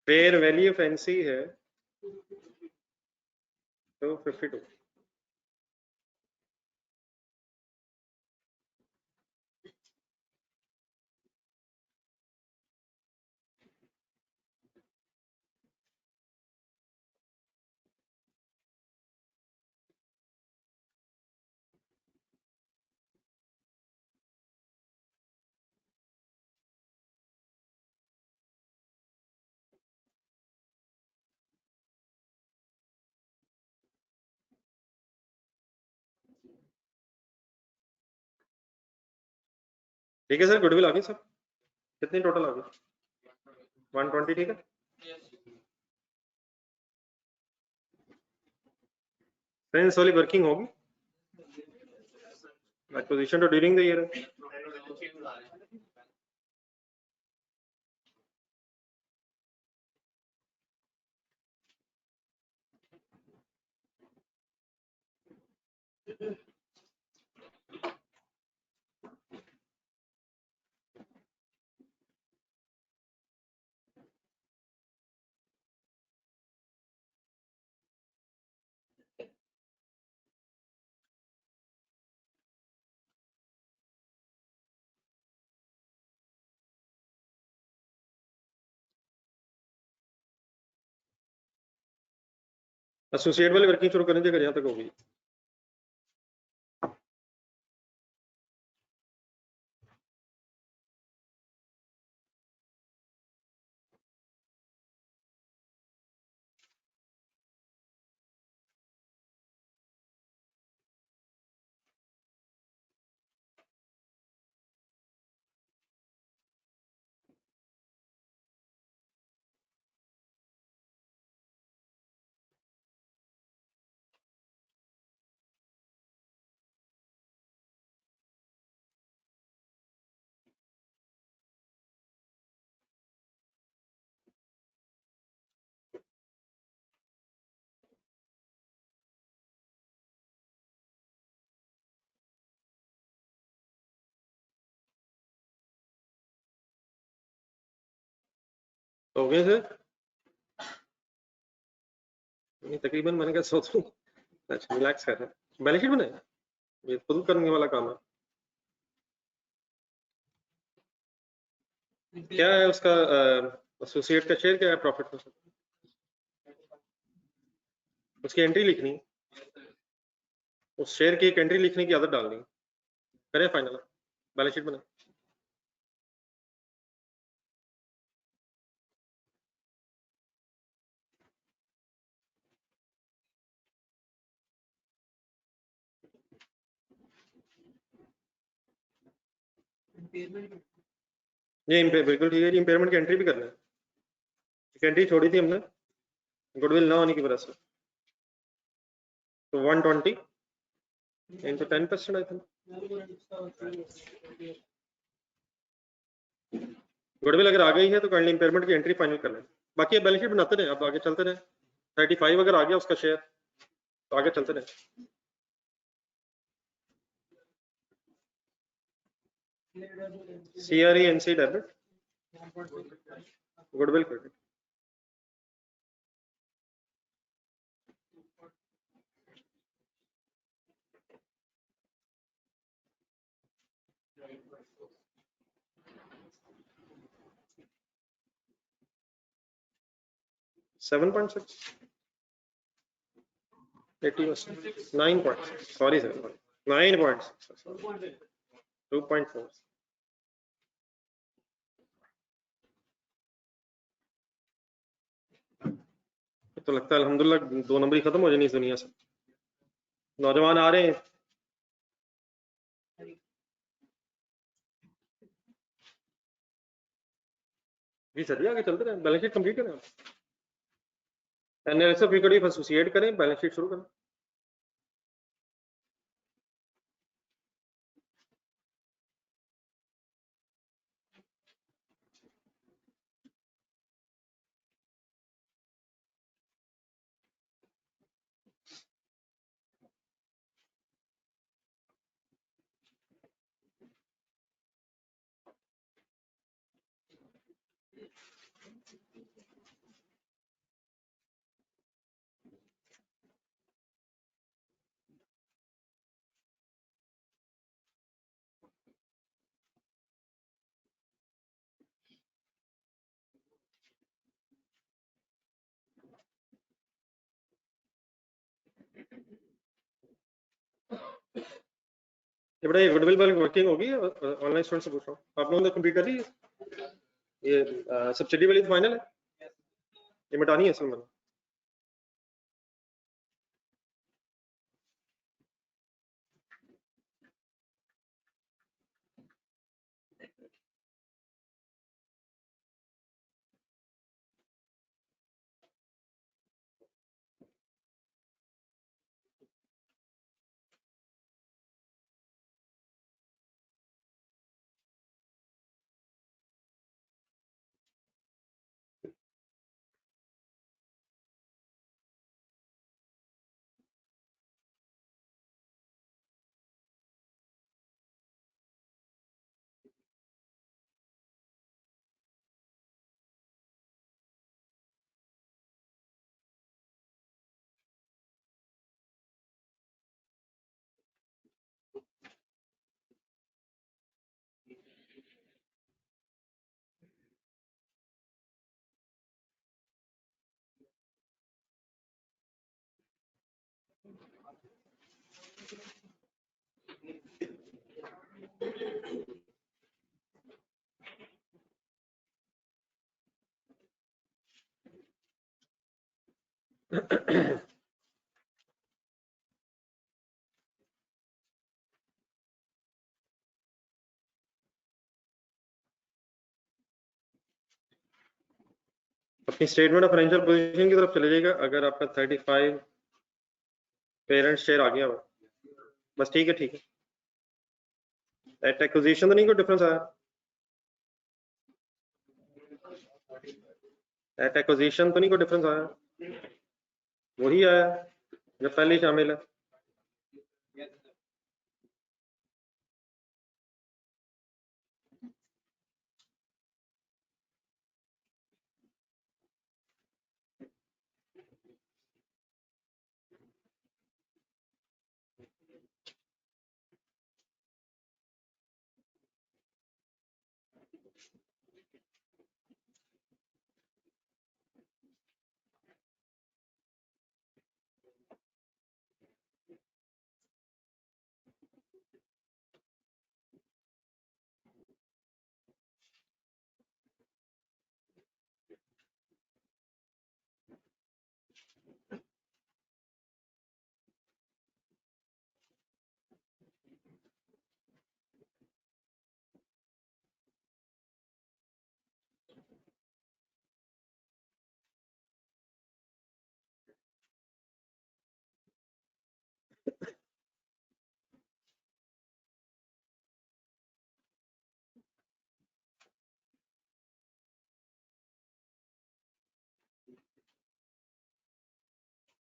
फेयर वैल्यू ऑफ एनसी है तो 52। ठीक है सर, गुडविल आ गई सब? कितनी टोटल आ गई? 120। ठीक है, फ्रेंड्स वाली वर्किंग होगी एक्विजिशन तो ड्यूरिंग द ईयर है। एसोसिएट वाली वर्किंग शुरू करने देगा, यहाँ तक होगी। हो गए सर? तकरीबन मैंने क्या सोचूं। अच्छा, रिलैक्स कर रहे हैं। बैलेंस शीट बनाया, ये खुद करने वाला काम है। क्या है उसका एसोसिएट का शेयर, क्या है प्रॉफिट में? उसकी एंट्री लिखनी, उस शेयर की एक एंट्री लिखने की आदत डालनी। करें फाइनल, बैलेंस शीट बनाए। ये बिल्कुल ठीक है, इम्पेयरमेंट की एंट्री भी करना है। एक एंट्री छोड़ी थी हमने गुडविल ना होने की वजह से, तो 120 into 10% आई थिंक। गुडविल अगर आ गई है तो काइंडली इम्पेयरमेंट की एंट्री फाइनल कर लें। बाकी बैलेंस शीट बनाते रहे, अब आगे चलते रहे। 35 अगर आ गया उसका शेयर तो आगे चलते रहे। CRE NC debit, goodwill credit. $7.6, 80%, 9.6, sorry sir, 9.6, 2.4। तो लगता है अल्हम्दुलिल्लाह 2 नंबर ही खत्म हो जानी इस दुनिया से। नौजवान आ रहे हैं। जी सर, आगे चलते रहे, बैलेंस शीट कंप्लीट करें, एनालिसिस ऑफ इक्विटी एसोसिएट करें, बैलेंस शीट शुरू करें। ये बड़ा गुडविल वाली वर्किंग होगी ऑनलाइन स्टूडेंट से पूछ रहा हूँ, आप लोगों ने कंप्लीट कर ली है? ये सब्सिडी वाली फाइनल है, ये मिटानी है असल में। अपनी स्टेटमेंट ऑफ फाइनेंशियल पोजीशन की तरफ चले जाएगा। अगर आपका 35 पेरेंट शेयर आ गया बस ठीक है, ठीक है। एट एक्विजिशन तो नहीं कोई डिफरेंस आया? एट एक्विजिशन तो नहीं कोई डिफरेंस आया? वही आया जो पहले ही शामिल है।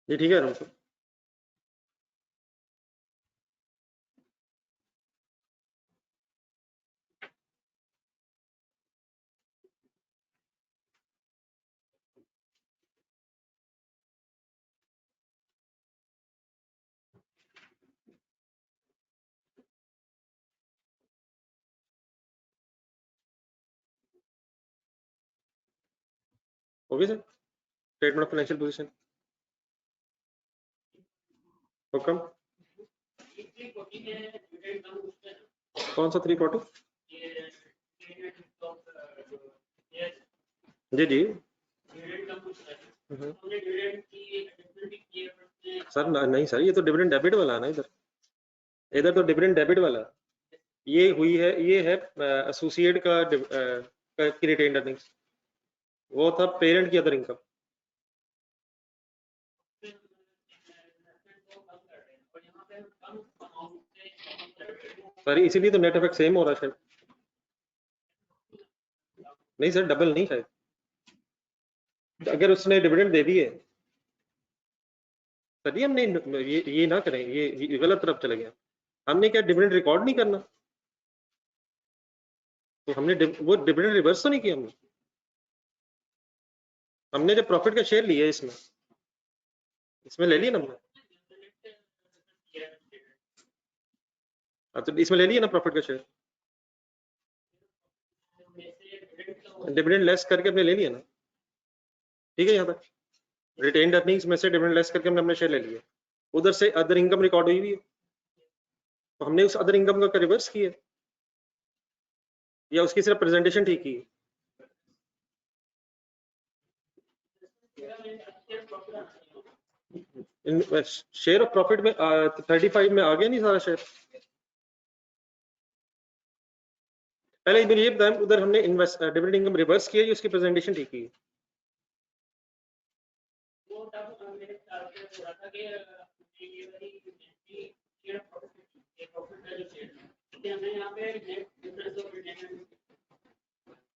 ये ठीक है रुको। Okay sir, statement of financial position हुक्म कौन सा 340? जी जी सर नहीं सर, ये तो डिविडेंड डेबिट वाला है ना। इधर इधर तो डिविडेंड डेबिट वाला ये हुई है, ये है एसोसिएट का की रिटेन्ड अर्निंग्स, वो था पेरेंट की अदर इनकम। सर इसीलिए तो नेट इफेक्ट सेम हो रहा है शायद। नहीं सर डबल नहीं शायद, अगर उसने डिविडेंड दे दिए सर जी हमने ये ना करें, ये गलत तरफ चले गया। हमने क्या डिविडेंड रिकॉर्ड नहीं करना, तो हमने वो डिविडेंड रिवर्स तो नहीं किया। हमने जब प्रॉफिट का शेयर लिया इसमें ले लिया ना हमने, तो इसमें ले लिया ना प्रॉफिट का शेयर, डिविडेंड लेस करके हमने ले लिया ना। ठीक है, यहाँ तक रिटेन्ड अर्निंग्स में से डिविडेंड लेस करके हमने अपने शेयर ले लिया, उधर से अदर इनकम रिकॉर्ड हुई हुई है। तो हमने उस अदर इनकम का रिवर्स किया या उसकी सिर्फ प्रेजेंटेशन ठीक की? शेयर ऑफ प्रॉफिट में 35 में आ गया नहीं सारा शेयर? पहले इधर ये बताएं, उधर हमने डिविडेंड इनकम रिवर्स किया या उसकी प्रेजेंटेशन ठीक की?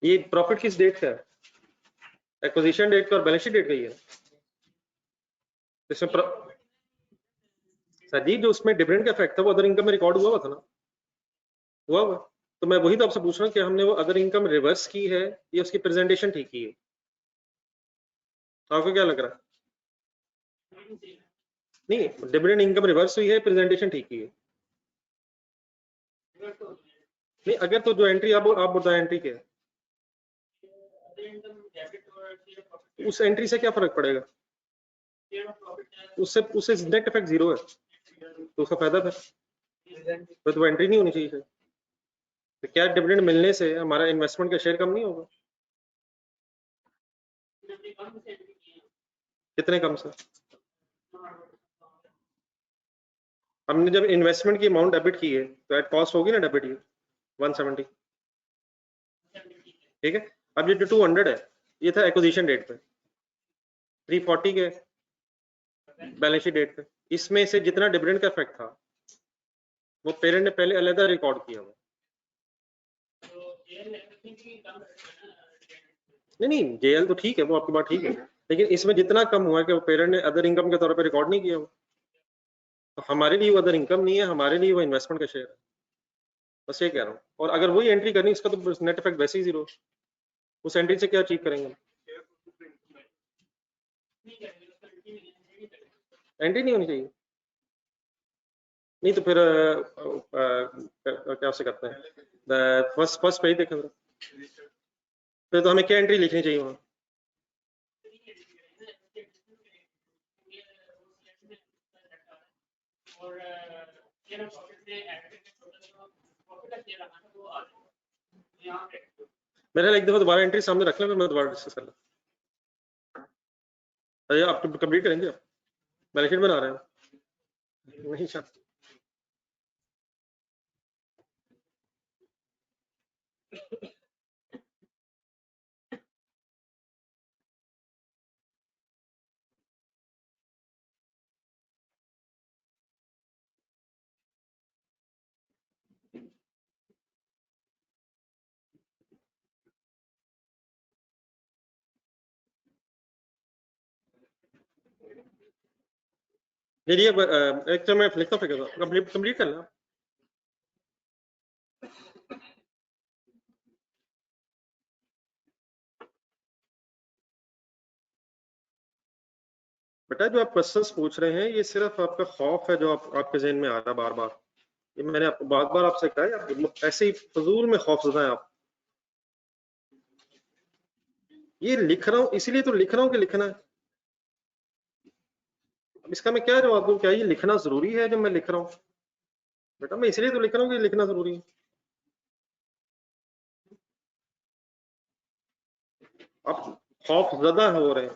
ये प्रॉफिट किस डेट का है? एक्विजिशन डेट का और बैलेंस शीट डेट का ही है। इसमें सर जी जो उसमें डिविडेंड का इफेक्ट था वो अदर इनकम में रिकॉर्ड हुआ था ना? हुआ हुआ। तो मैं वही तो आपसे पूछ रहा हूँ कि हमने वो अदर इनकम रिवर्स की है या उसकी प्रेजेंटेशन ठीक की है? आपको क्या लग रहा है? नहीं, डिविडेंड इनकम रिवर्स हुई है, प्रेजेंटेशन ठीक की है? नहीं, अगर तो जो एंट्री आप बताएं एंट्री क्या है, उस एंट्री से क्या फर्क पड़ेगा? उससे नेट इफेक्ट जीरो है, तो उसका फायदा फिर तो एंट्री नहीं होनी चाहिए। तो क्या डिविडेंड मिलने से हमारा इन्वेस्टमेंट का शेयर कम नहीं होगा? कितने कम से? हमने जब इन्वेस्टमेंट की अमाउंट डेबिट की है तो एट कॉस्ट होगी ना डेबिट, ये 170, ठीक है। अब ये जो 200 है ये था एक्विजिशन डेट पे, 340 के बैलेंस शीट डेट पे। इसमें से जितना डिविडेंड का इफेक्ट था वो पेरेंट ने पहले अलग रिकॉर्ड किया हुआ। नहीं जेएल तो ठीक है, वो आपकी बात ठीक है, लेकिन इसमें जितना कम हुआ है कि वो पेरेंट ने अदर इनकम के तौर पे रिकॉर्ड नहीं किया हुआ, तो हमारे लिए वो अदर इनकम नहीं है, हमारे लिए वो इन्वेस्टमेंट का शेयर है, बस ये कह रहा हूँ। और अगर वही एंट्री करनी इसका तो नेट इफेक्ट वैसे ही जीरो, उस एंट्री से क्या अचीव करेंगे? एंट्री नहीं होनी चाहिए। नहीं तो फिर क्या से करते हैं, फर्स्ट फर्स्ट पेज देखें फिर तो हमें क्या एंट्री लिखनी चाहिए वहाँ? मेरे एक दफा दोबारा एंट्री सामने रख लें, फिर मैं दोबारा डिस्कस कर लें। अरे आप कंप्लीट करेंगे, आप बैलेंस शीट बना रहे हैं? नहीं सर, ये एक तो मैं लिखता फिर कंप्लीट कर लें। बेटा जो आप क्वेश्चंस पूछ रहे हैं ये सिर्फ आपका खौफ है जो आपके जहन में आ रहा है बार बार। ये मैंने आपको बार बार आपसे कहा है, आप ऐसे ही फजूल में खौफजदा हैं आप। ये लिख रहा हूँ इसलिए तो लिख रहा हूँ कि लिखना है। अब इसका मैं क्या जवाब दूं? क्या ये लिखना जरूरी है जब मैं लिख रहा हूँ? बेटा मैं इसलिए तो लिख रहा हूँ कि लिखना जरूरी है। आप खौफजदा हो रहे हैं।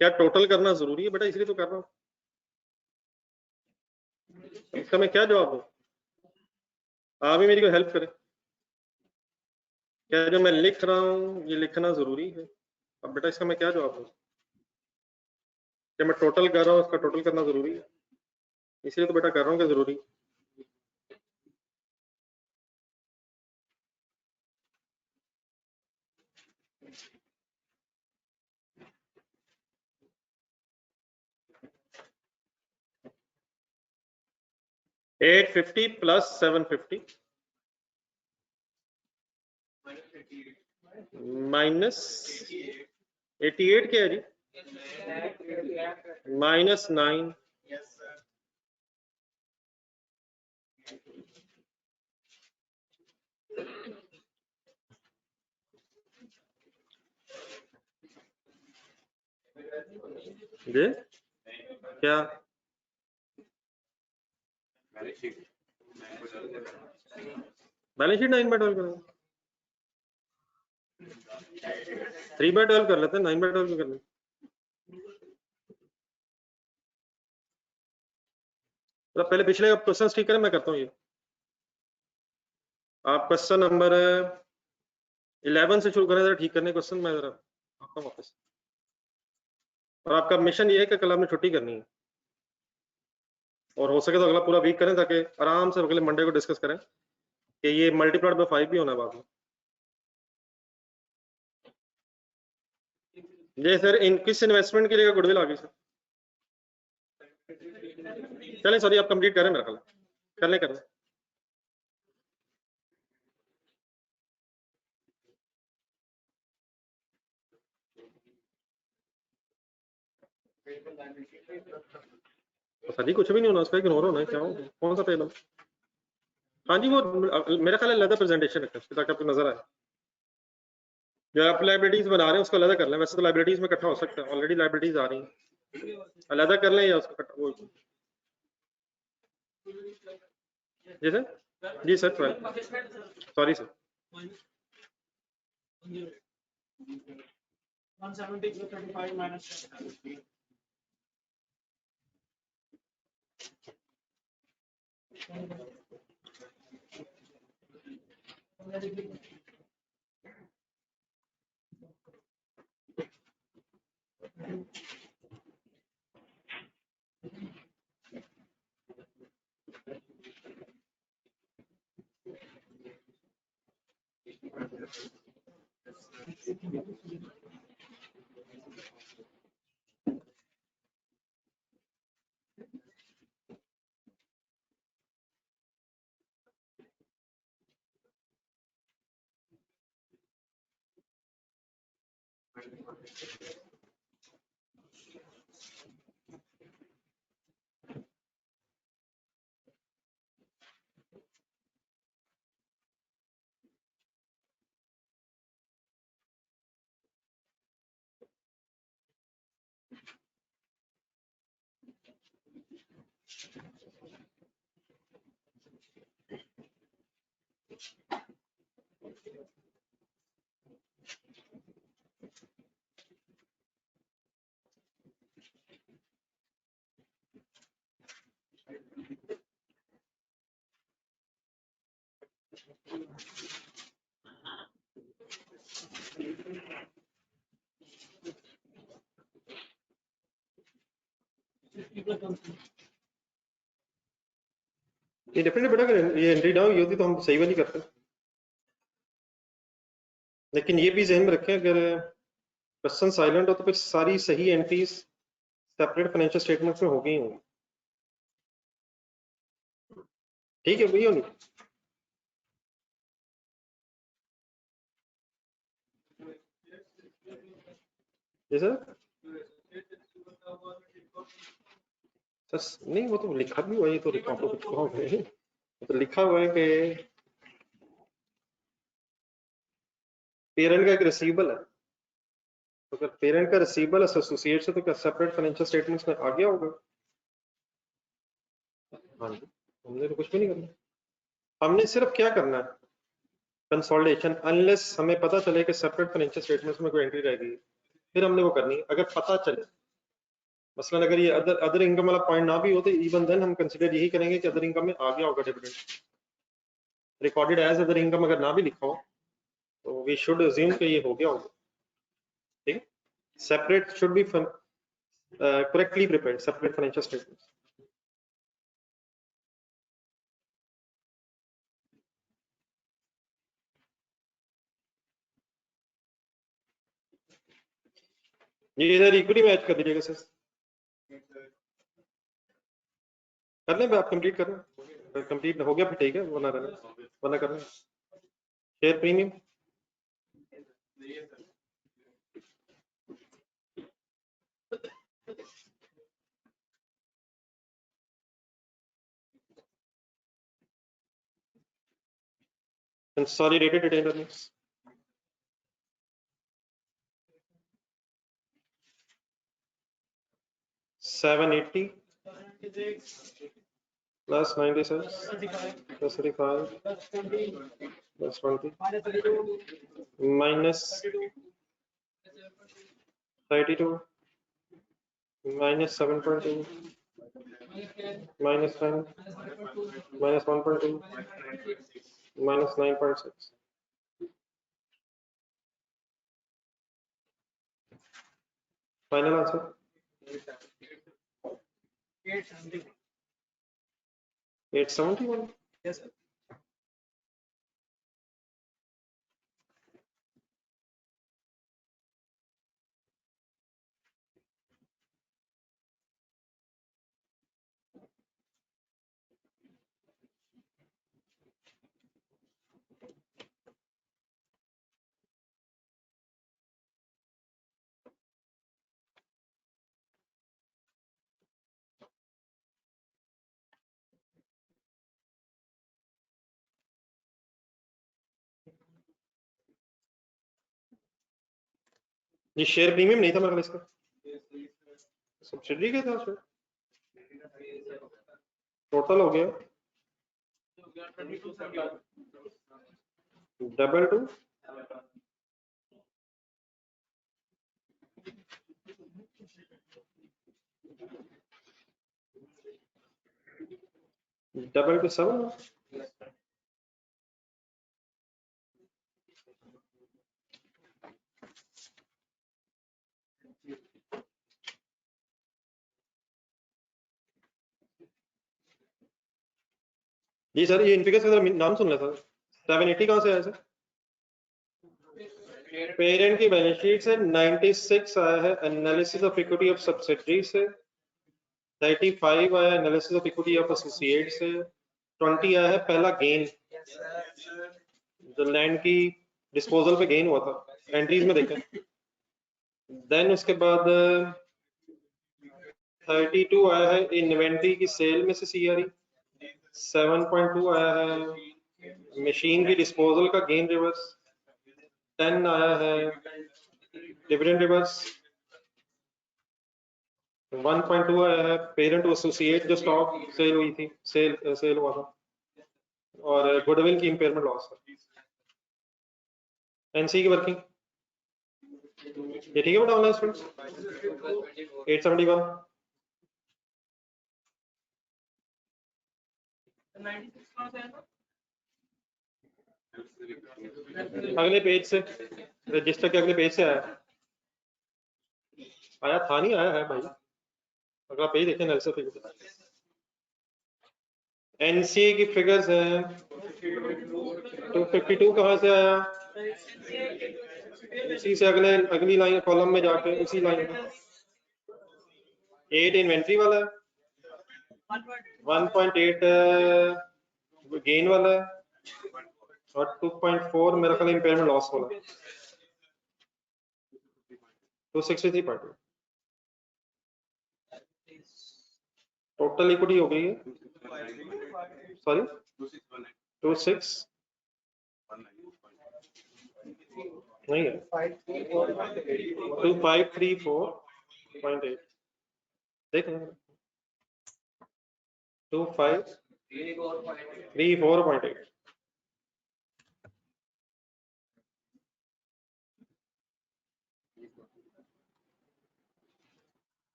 क्या टोटल करना जरूरी है? बेटा इसलिए तो कर रहा हूँ। इसका मैं क्या जवाब दूं? आप ही मेरी को हेल्प करें। क्या जो मैं लिख रहा हूँ ये लिखना जरूरी है? अब बेटा इसका मैं क्या जवाब दूं? क्या मैं टोटल कर रहा हूँ इसका टोटल करना जरूरी है? इसलिए तो बेटा कर रहा हूँ कि जरूरी। $850 प्लस 750 माइनस 88 क्या है जी? -9 जी क्या? बैलेंस शीट 9/12 करो, 3/12 कर लेते हैं, 9/12 क्यों करना। तो पहले पिछले क्वेश्चन ठीक करें, मैं करता हूँ ये। आप क्वेश्चन नंबर 11 से शुरू करें जरा ठीक करने क्वेश्चन, मैं जरा आता हूँ वापस। और आपका मिशन ये है कि कल आपने छुट्टी करनी है, और हो सके तो अगला पूरा वीक करें ताकि आराम से अगले मंडे को डिस्कस करें कि ये मल्टीप्लाइड बाय 5 भी होना है बाद में। ये सर इन किस इन्वेस्टमेंट के लिए गुडविल आ गई सर? चलें सॉरी, आप कंप्लीट करें, मेरा ख्याल कर लें, करें। सर जी कुछ भी नहीं होना उसका, इग्नोर होना है, क्या हो, कौन सा टेबल? हाँ जी, वो मेरा ख्याल है अलग प्रेजेंटेशन रखें ताकि आपको नजर आए। जो आप लाइब्रेरीज बना रहे हैं उसको अलग कर लें, वैसे तो लाइब्रेरीज में इकट्ठा हो सकता है, ऑलरेडी लाइब्रेरीज आ रही हैं, अलग कर लें या उसको इकट्ठा वो। जी सर, जी सर 12, सॉरी सर।
170/35 minus 10.
ये डेफिनेटली बेटा अगर ये एंट्री डाउन होती तो हम सही वाली करते, लेकिन ये भी जहन में रखें अगर क्वेश्चन साइलेंट हो तो फिर सारी सही एंट्रीज सेपरेट फाइनेंशियल स्टेटमेंट्स में हो गई होंगी। ठीक है, वही होनी। जी सर, सर नहीं वो तो लिखा भी हुआ है, तो आपको कुछ कहा हुआ है, तो लिखा हुआ है कि पेरेंट का एक रिसीवेबल है, तो अगर पेरेंट का रिसीवेबल एसोसिएट से तो क्या सेपरेट फाइनेंशियल स्टेटमेंट्स में आ गया होगा? हाँ जी, हमने तो कुछ भी नहीं करना, हमने सिर्फ क्या करना है कंसोलिडेशन, अनलेस हमें पता चले कि सेपरेट फाइनेंशियल स्टेटमेंट्स में कोई एंट्री रह गई फिर हमने वो करनी है। अगर पता चले मसलन अगर ये अदर इनकम वाला पॉइंट ना भी हो तो इवन देन हम कंसीडर यही करेंगे कि अदर इनकम में आ गया होगा dividend, recorded as other income अगर ना भी लिखा हो तो वी शुड अज्यूम कि ये हो गया होगा। ठीक है, separate should be correctly prepared separate financial statements. ये इधर इक्वली मैच कर दीजिएगा सर, कर लें, आप कंप्लीट कर लें, कंप्लीट हो गया फिर ठीक है, वरना कर लें share premium. Consolidated retained earnings, $780, plus 96 plus 35
plus 20
plus 20
minus 32
minus 32 minus 7.2 minus 10 minus 1.2 minus 9.6. Final answer 871.
yes sir.
ये शेयर प्रीमियम नहीं था मेरे ख्याल इसका, सब्सिडी का था शेयर, टोटल हो गया डबल टू डबल टू 7. जी सर, ये इनफिगर्स का नाम सुन रहा था, 780 कहाँ से आया सर? पेरेंट की बैलेंस शीट से 96 आया है analysis of equity of subsidiary से, 35 आया analysis of equity of associate से, 20 आया है पहला गेन जो लैंड की डिस्पोजल पे गेन हुआ था, एंट्रीज में देखें. देन उसके बाद 32 आया है इन्वेंट्री की सेल में से सीआरई, 7.2 आया है मशीन की डिस्पोजल का गेन रिवर्स, 10 आया है डिविडेंड रिवर्स, 1.2 आया है पेरेंट टू एसोसिएट जो स्टॉक सेल हुई थी, सेल हुआ था, और गुडविल की इंपेयरमेंट लॉस है. एनसी की वर्किंग ये ठीक है बेटा ऑनलाइन स्टूडेंट्स? 871 अगले पेज से, रजिस्टर के अगले पेज से आया था, नहीं आया है भाई, अगला पेज देखें एनालिसिस. एनसीए की फिगर्स हैं 252 कहाँ से आया, उसी से अगली लाइन कॉलम में जाके उसी लाइन में 8 इन्वेंट्री वाला है, 1.8 गेन वाला है, और 2.4 मेरा ख्याल इंपेयरमेंट लॉस वाला है. 263.2 टोटल इक्विटी हो गई है, सॉरी 26 नहीं है 2534.8 देखें 2534.8.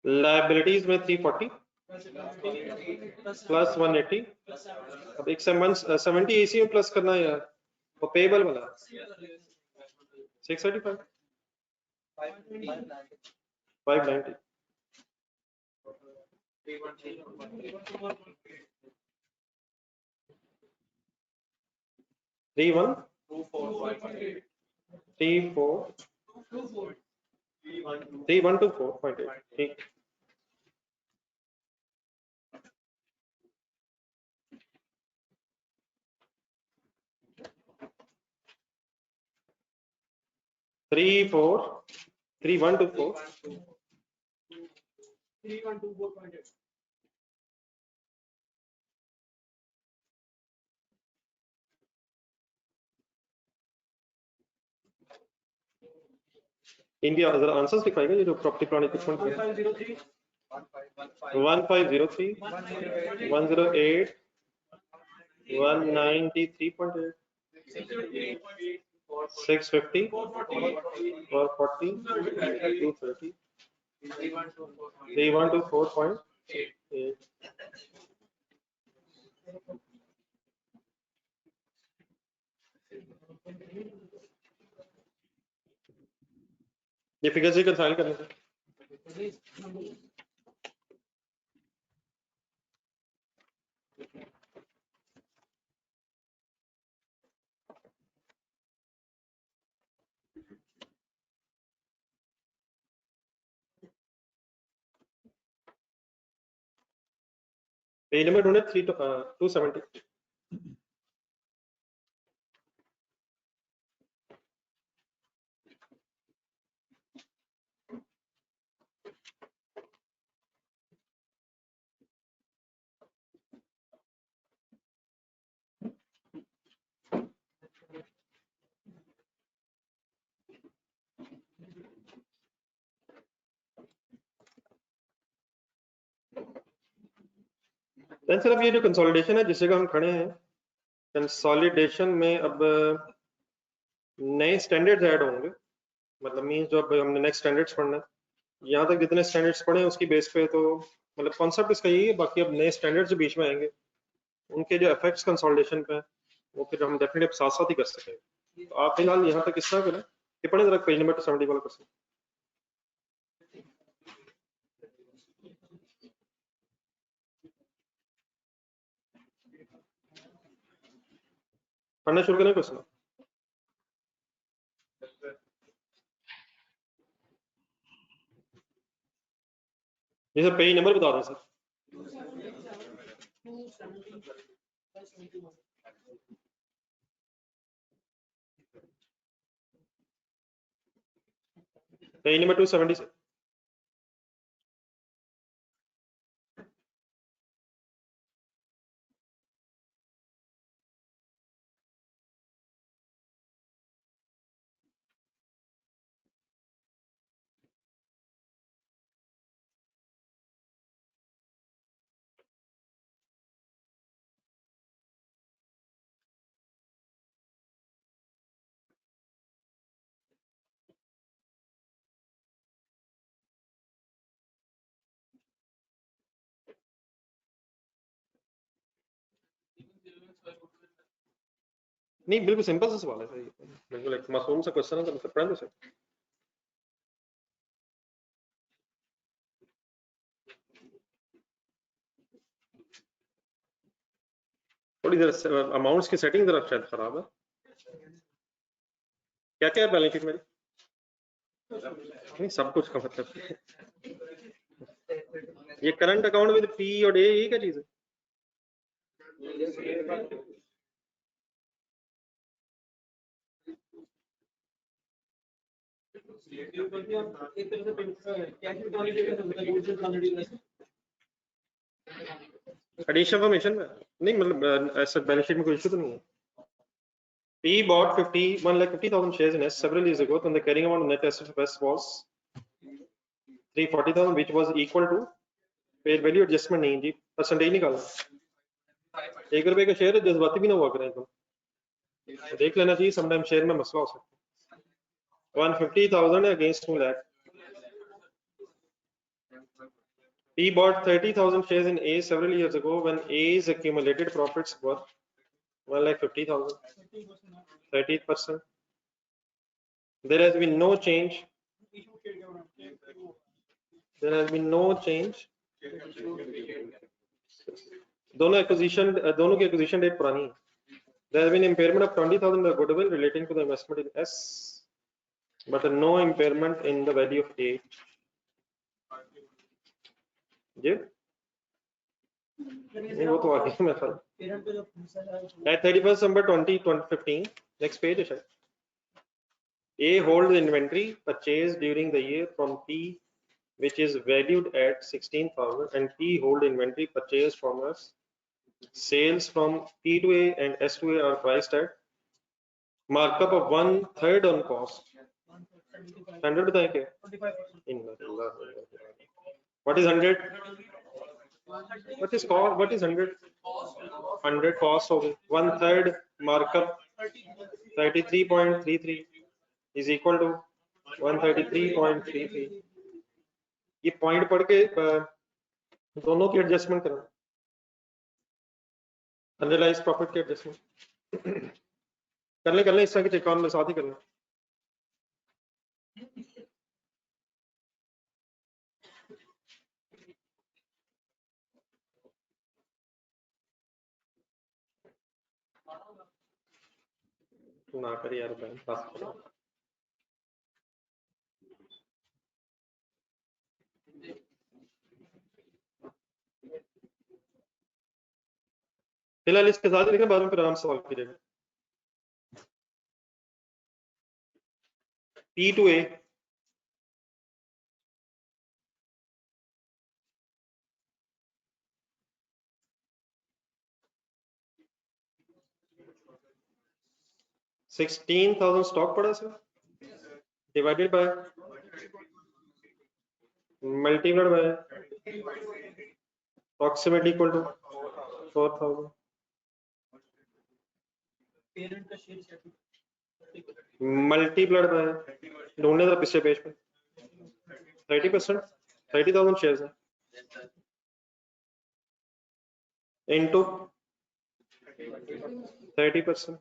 लायबिलिटीज में 340 प्लस 180, अब एक 70 एसी में प्लस करना है यार, और पेबल वाला 635 590 31 3124.8 ठीक. Three four 3124
3124.8
इनके आंसर्स लिखवाएगा, ये जो प्रॉपर्टी प्लान कुछ
1503
1503, 108, 193.8, 650, 440, 230, 3124.8. ये फिगर से कंसाइल करने से पेज नंबर ढूंढे 270. सिर्फ ये जो कंसोलिडेशन है जिससे हम खड़े हैं, कंसोलिडेशन में अब नए स्टैंडर्ड्स ऐड होंगे, मतलब मींस जो अब हमने नेक्स्ट स्टैंडर्ड्स पढ़ना है, यहाँ तक जितने स्टैंडर्ड्स पढ़े हैं उसकी बेस पे तो मतलब कॉन्सेप्ट इसका यही है, बाकी अब नए स्टैंडर्ड्स जो बीच में आएंगे उनके जो इफेक्ट्स कंसोलिडेशन पे वो फिर हम डेफिनेटली साथ साथ ही कर सकेंगे। तो आप फिलहाल यहाँ तक इस तरह करें कि पढ़े जरा पेज नंबर 270 वाला क्वेश्चन। पढ़ना शुरू करें क्वेश्चन। ये सर पेज नंबर बता दें सर। पेज नंबर 270 से नहीं, बिल्कुल सिंपल सा सवाल है सर, बिल्कुल एक मासूम सा क्वेश्चन है, तो पढ़ें तो सर। थोड़ी देर अमाउंट्स की सेटिंग जरा शायद खराब है। क्या क्या है बैलेंस शीट मेरी? नहीं, सब कुछ का मतलब ये करंट अकाउंट विद पी और ए, ये क्या चीज है? एडिशन फॉर्मेशन में नहीं, मतलब ऐसा बैलेंस शीट में कोई इशू तो नहीं है। P bought 1,50,000 shares in S several years ago, then the carrying amount of net assets of S was 340,000, which was equal to fair value adjustment नहीं जी, परसेंटेज निकालना। 1 रुपए का शेयर है, जज्बाती भी ना हुआ करें तो देख लेना चाहिए, समटाइम शेयर में मसला हो सकता है। 150,000 against 2 lakh. P bought 30,000 shares in A several years ago when A's accumulated profits were 1,50,000, 30%. There has been no change. There has been no change. दोनों की एक्विजिशन डेट पुरानी है। There has been impairment of 20,000 of goodwill relating to the investment in S, but no impairment in the value of A. जी नहीं, वो तो आगे में था। At 31st December 2015, next page है शायद। A holds inventory purchased during the year from P, which is valued at 16,000, and P hold inventory purchased from us. Sales from P to A and S to A are priced at markup of 1/3 on cost. 100 बताएं क्या? What is 100? What is cost? What is 100? 100 cost हो गई. 1/3 markup 33.33 is equal to 133.33. ये point पढ़ के दोनों की adjustment करना. अनरियलाइज्ड प्रॉफिट की एडजस्टमेंट कर ले इस तरह के चेक में साथ ही करना. ना कर यार बैंक पास करो. फिलहाल इसके साथ लिखना, बाद में फिर आराम से सॉल्व कीजिएगा. P to A. $16,000 स्टॉक पड़ा sir, divided by multiplied by approximately equal to 4,000 multiplied by, ढूंढने जरा पिछले पेज पे 30%, 30,000 शेयर्स है इनटू 30%.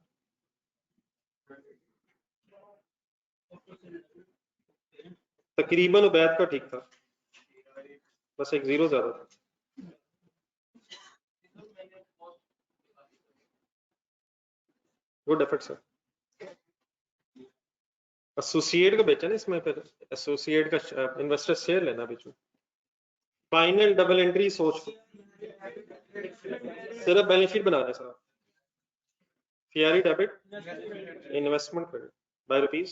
तकरीबन उबैद का ठीक था, बस एक जीरो ज्यादा था. Good effort sir. एसोसिएट का बेचा ना इसमें, फिर एसोसिएट का इन्वेस्टर शेयर लेना बीच में. फाइनल डबल एंट्री सोच सिर्फ बैलेंस शीट बना रहे sir. Fiery debit investment credit by rupees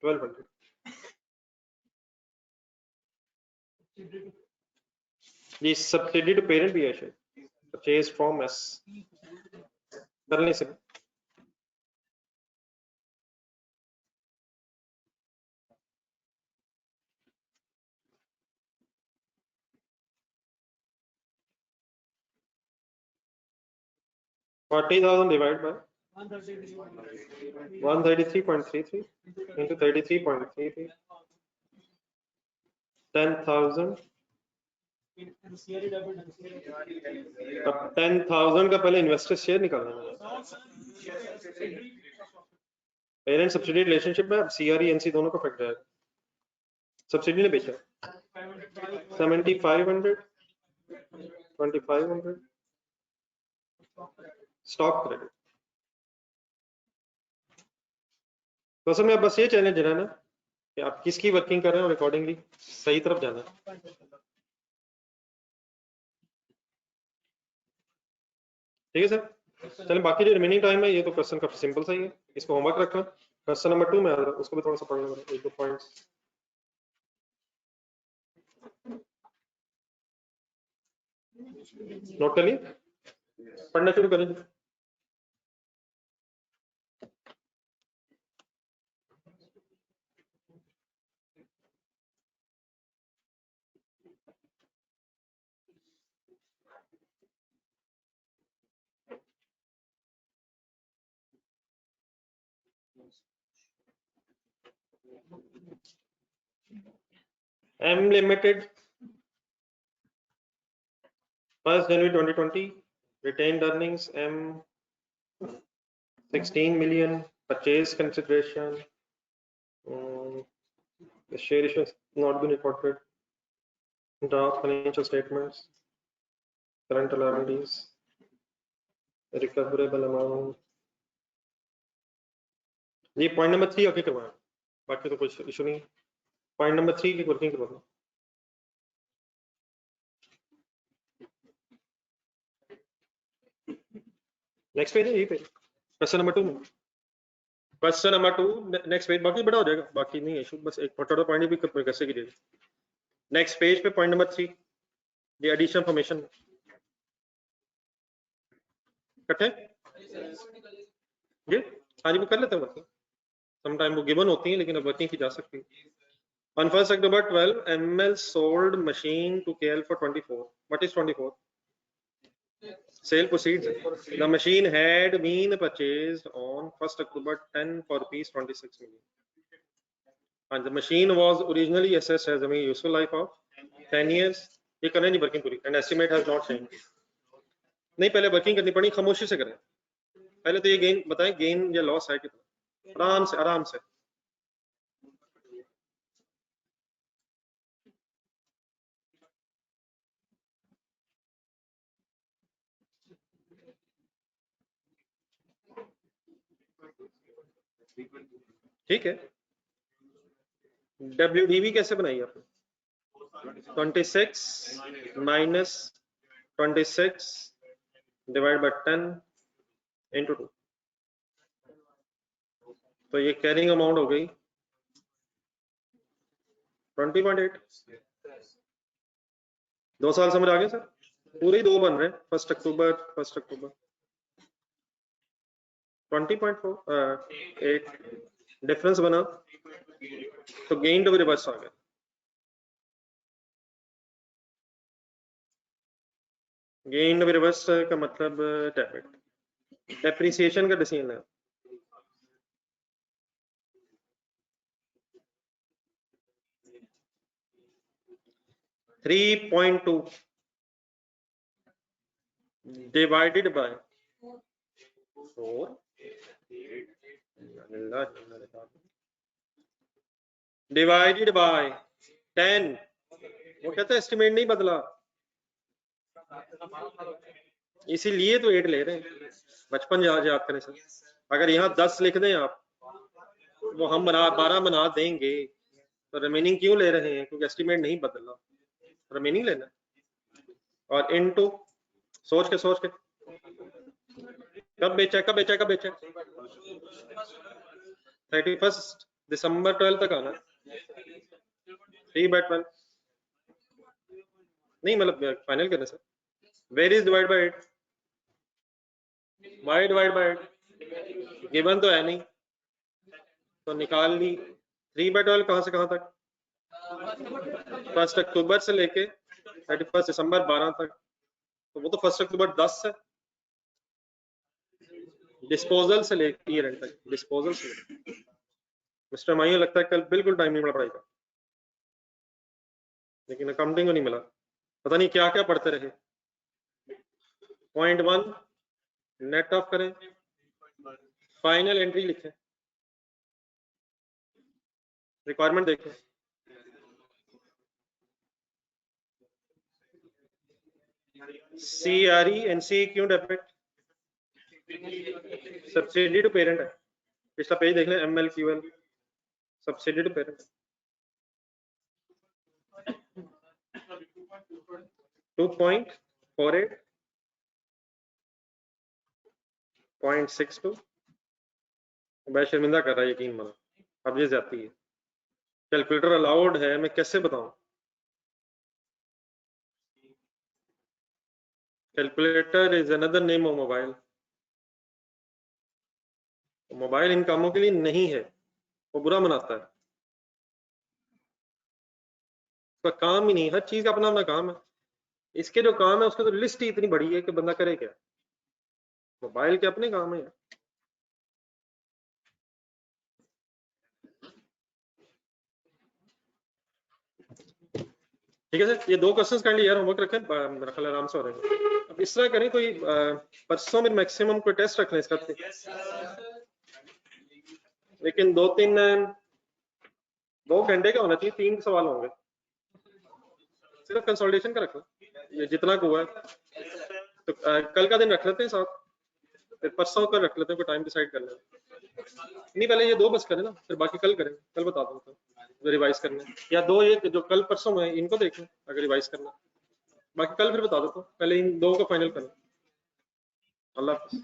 1200. ये सब्सिडी टू पेरेंट भी है शायद. परचेज फ्रॉम एस करने से. $40,000 divided by 133.33 into 33.33. 10,000. अब 10,000 का पहले इन्वेस्टर शेयर निकालना है. पेरेंट सब्सिडी रिलेशनशिप में अब सीआरई एनसी दोनों का फैक्टर है. सब्सिडी ने बेचा 7,500 2,500 स्टॉक क्रेडिट. तो असल में बस ये चैलेंज है ना कि आप किसकी वर्किंग कर रहे हैं और अकॉर्डिंगली सही तरफ जाना है. ठीक है सर. चलें, बाकी जो रिमेनिंग टाइम है ये तो क्वेश्चन काफी सिंपल सा ही है, इसको होमवर्क रखना. क्वेश्चन नंबर 2 में उसको भी थोड़ा सा पढ़ लेना, एक दो पॉइंट्स. नोट कर लिए, पढ़ना शुरू करें. M Limited 1st January 2020 retained earnings M 16 million. Purchase consideration, the share issue has not been reported. Draft financial statements, current liabilities, recoverable amount. ये पॉइंट नंबर 3 आके करवाएं, बाकी तो कुछ इशू नहीं. पॉइंट नंबर 3 की वर्किंग करवा दो. नेक्स्ट पेज है, यही पेज क्वेश्चन नंबर 2 में. Question number 2 next page. बाकी बड़ा हो जाएगा, बाकी नहीं है इशू, बस एक छोटा पॉइंट भी कैसे कीजिएगा. नेक्स्ट पेज पे पॉइंट नंबर 3, ये एडिशन फॉर्मेशन. इकट्ठे जी, हाँ जी, वो कर लेते हैं. मतलब समटाइम वो गिवन होती है, लेकिन अब वर्किंग की जा सकती है. On 1st October 12, ML sold machine to KL for 24. What is 24? Sale proceeds. The machine had been purchased on 1st October 10 for rupees 26 million. And the machine was originally assessed as having a useful life of 10 years. ये करने नहीं working पूरी, and estimate has not changed. नहीं, पहले working करनी पड़ी, खामोशी से करें. पहले तो ये गेन बताएं, गेन या लॉस है कितना. आराम से आराम से. ठीक है. WDV कैसे बनाई आपने? 26 minus 26 divided by 10 into 2. तो ये कैरिंग अमाउंट हो गई 20.8. 2 साल समझ आ गए सर? पूरे ही 2 बन रहे हैं. 1 अक्टूबर 20.8 डिफरेंस बना, तो गेन टू रिवर्स आ गया. गेन टू रिवर्स का मतलब डेबिट. डेप्रिसिएशन का डिसीजन है. $3.2 divided by 4 divided by 10. वो कहते हैं एस्टिमेट नहीं बदला, इसीलिए तो 8 ले रहे हैं. बचपन याद करें सर. अगर यहाँ 10 लिख दें आप, वो हम 12 बना देंगे, तो रिमेनिंग क्यों ले रहे हैं? क्योंकि एस्टिमेट नहीं बदला, रिमेनिंग लेना. और इनटू सोच के कब बेचा 31 दिसंबर 12 तक आना. 3/12 नहीं, मतलब फाइनल करना sir. Where is divide by 8? Why divide by 8 given तो है नहीं, तो निकाल ली. 3/12 कहां से कहां तक? 1 अक्टूबर से लेके 31 दिसंबर 12 तक. तो वो तो 1 अक्टूबर 10 है. डिस्पोजल से लेके ईयर एंड तक. डिस्पोजल से मिस्टर माइयो लगता है कल बिल्कुल टाइम नहीं मिला पढ़ाई का, लेकिन अकाउंटिंग को नहीं मिला. पता नहीं क्या क्या पढ़ते रहे. पॉइंट 1 नेट ऑफ करें, फाइनल एंट्री लिखें, रिक्वायरमेंट देखें. CRE NCE क्यों डेबिट? सब्सिडी टू पेरेंट है. पिछला पेज देख लें. MLQL subsidy to parent 2.48 0.62. मैं शर्मिंदा कर रहा है, यकीन मानो. अब ये जाती है. कैलकुलेटर अलाउड है, मैं कैसे बताऊं? Calculator is another name of mobile. Mobile इन कामों के लिए नहीं है, वो बुरा मनाता है. उसका काम ही नहीं. हर चीज का अपना अपना काम है. इसके जो काम है उसकी तो लिस्ट ही इतनी बड़ी है कि बंदा करे क्या. मोबाइल के अपने काम है. ठीक है सर. ये 2 क्वेश्चंस काइंडली यार होमवर्क रखें, मेरा ख्याल आराम से हो रहे हैं. अब इस तरह करें, कोई परसों में मैक्सिमम कोई टेस्ट रख लें इसका. लेकिन 2 घंटे का होना चाहिए. 3 सवाल होंगे. सिर्फ कंसोलिडेशन का रखो, ये जितना को हुआ है. तो कल का दिन रख लेते हैं साथ, फिर परसों का रख लेते हैं, कोई टाइम डिसाइड कर लेते. नहीं, पहले ये 2 बस करें ना, फिर बाकी कल करें. कल बता दूं तो जो रिवाइज करना है, या 2 ये जो कल परसों में इनको देख लें अगर रिवाइज करना. बाकी कल फिर बता दो. तो पहले इन 2 को फाइनल करें. अल्लाह हाफिज़.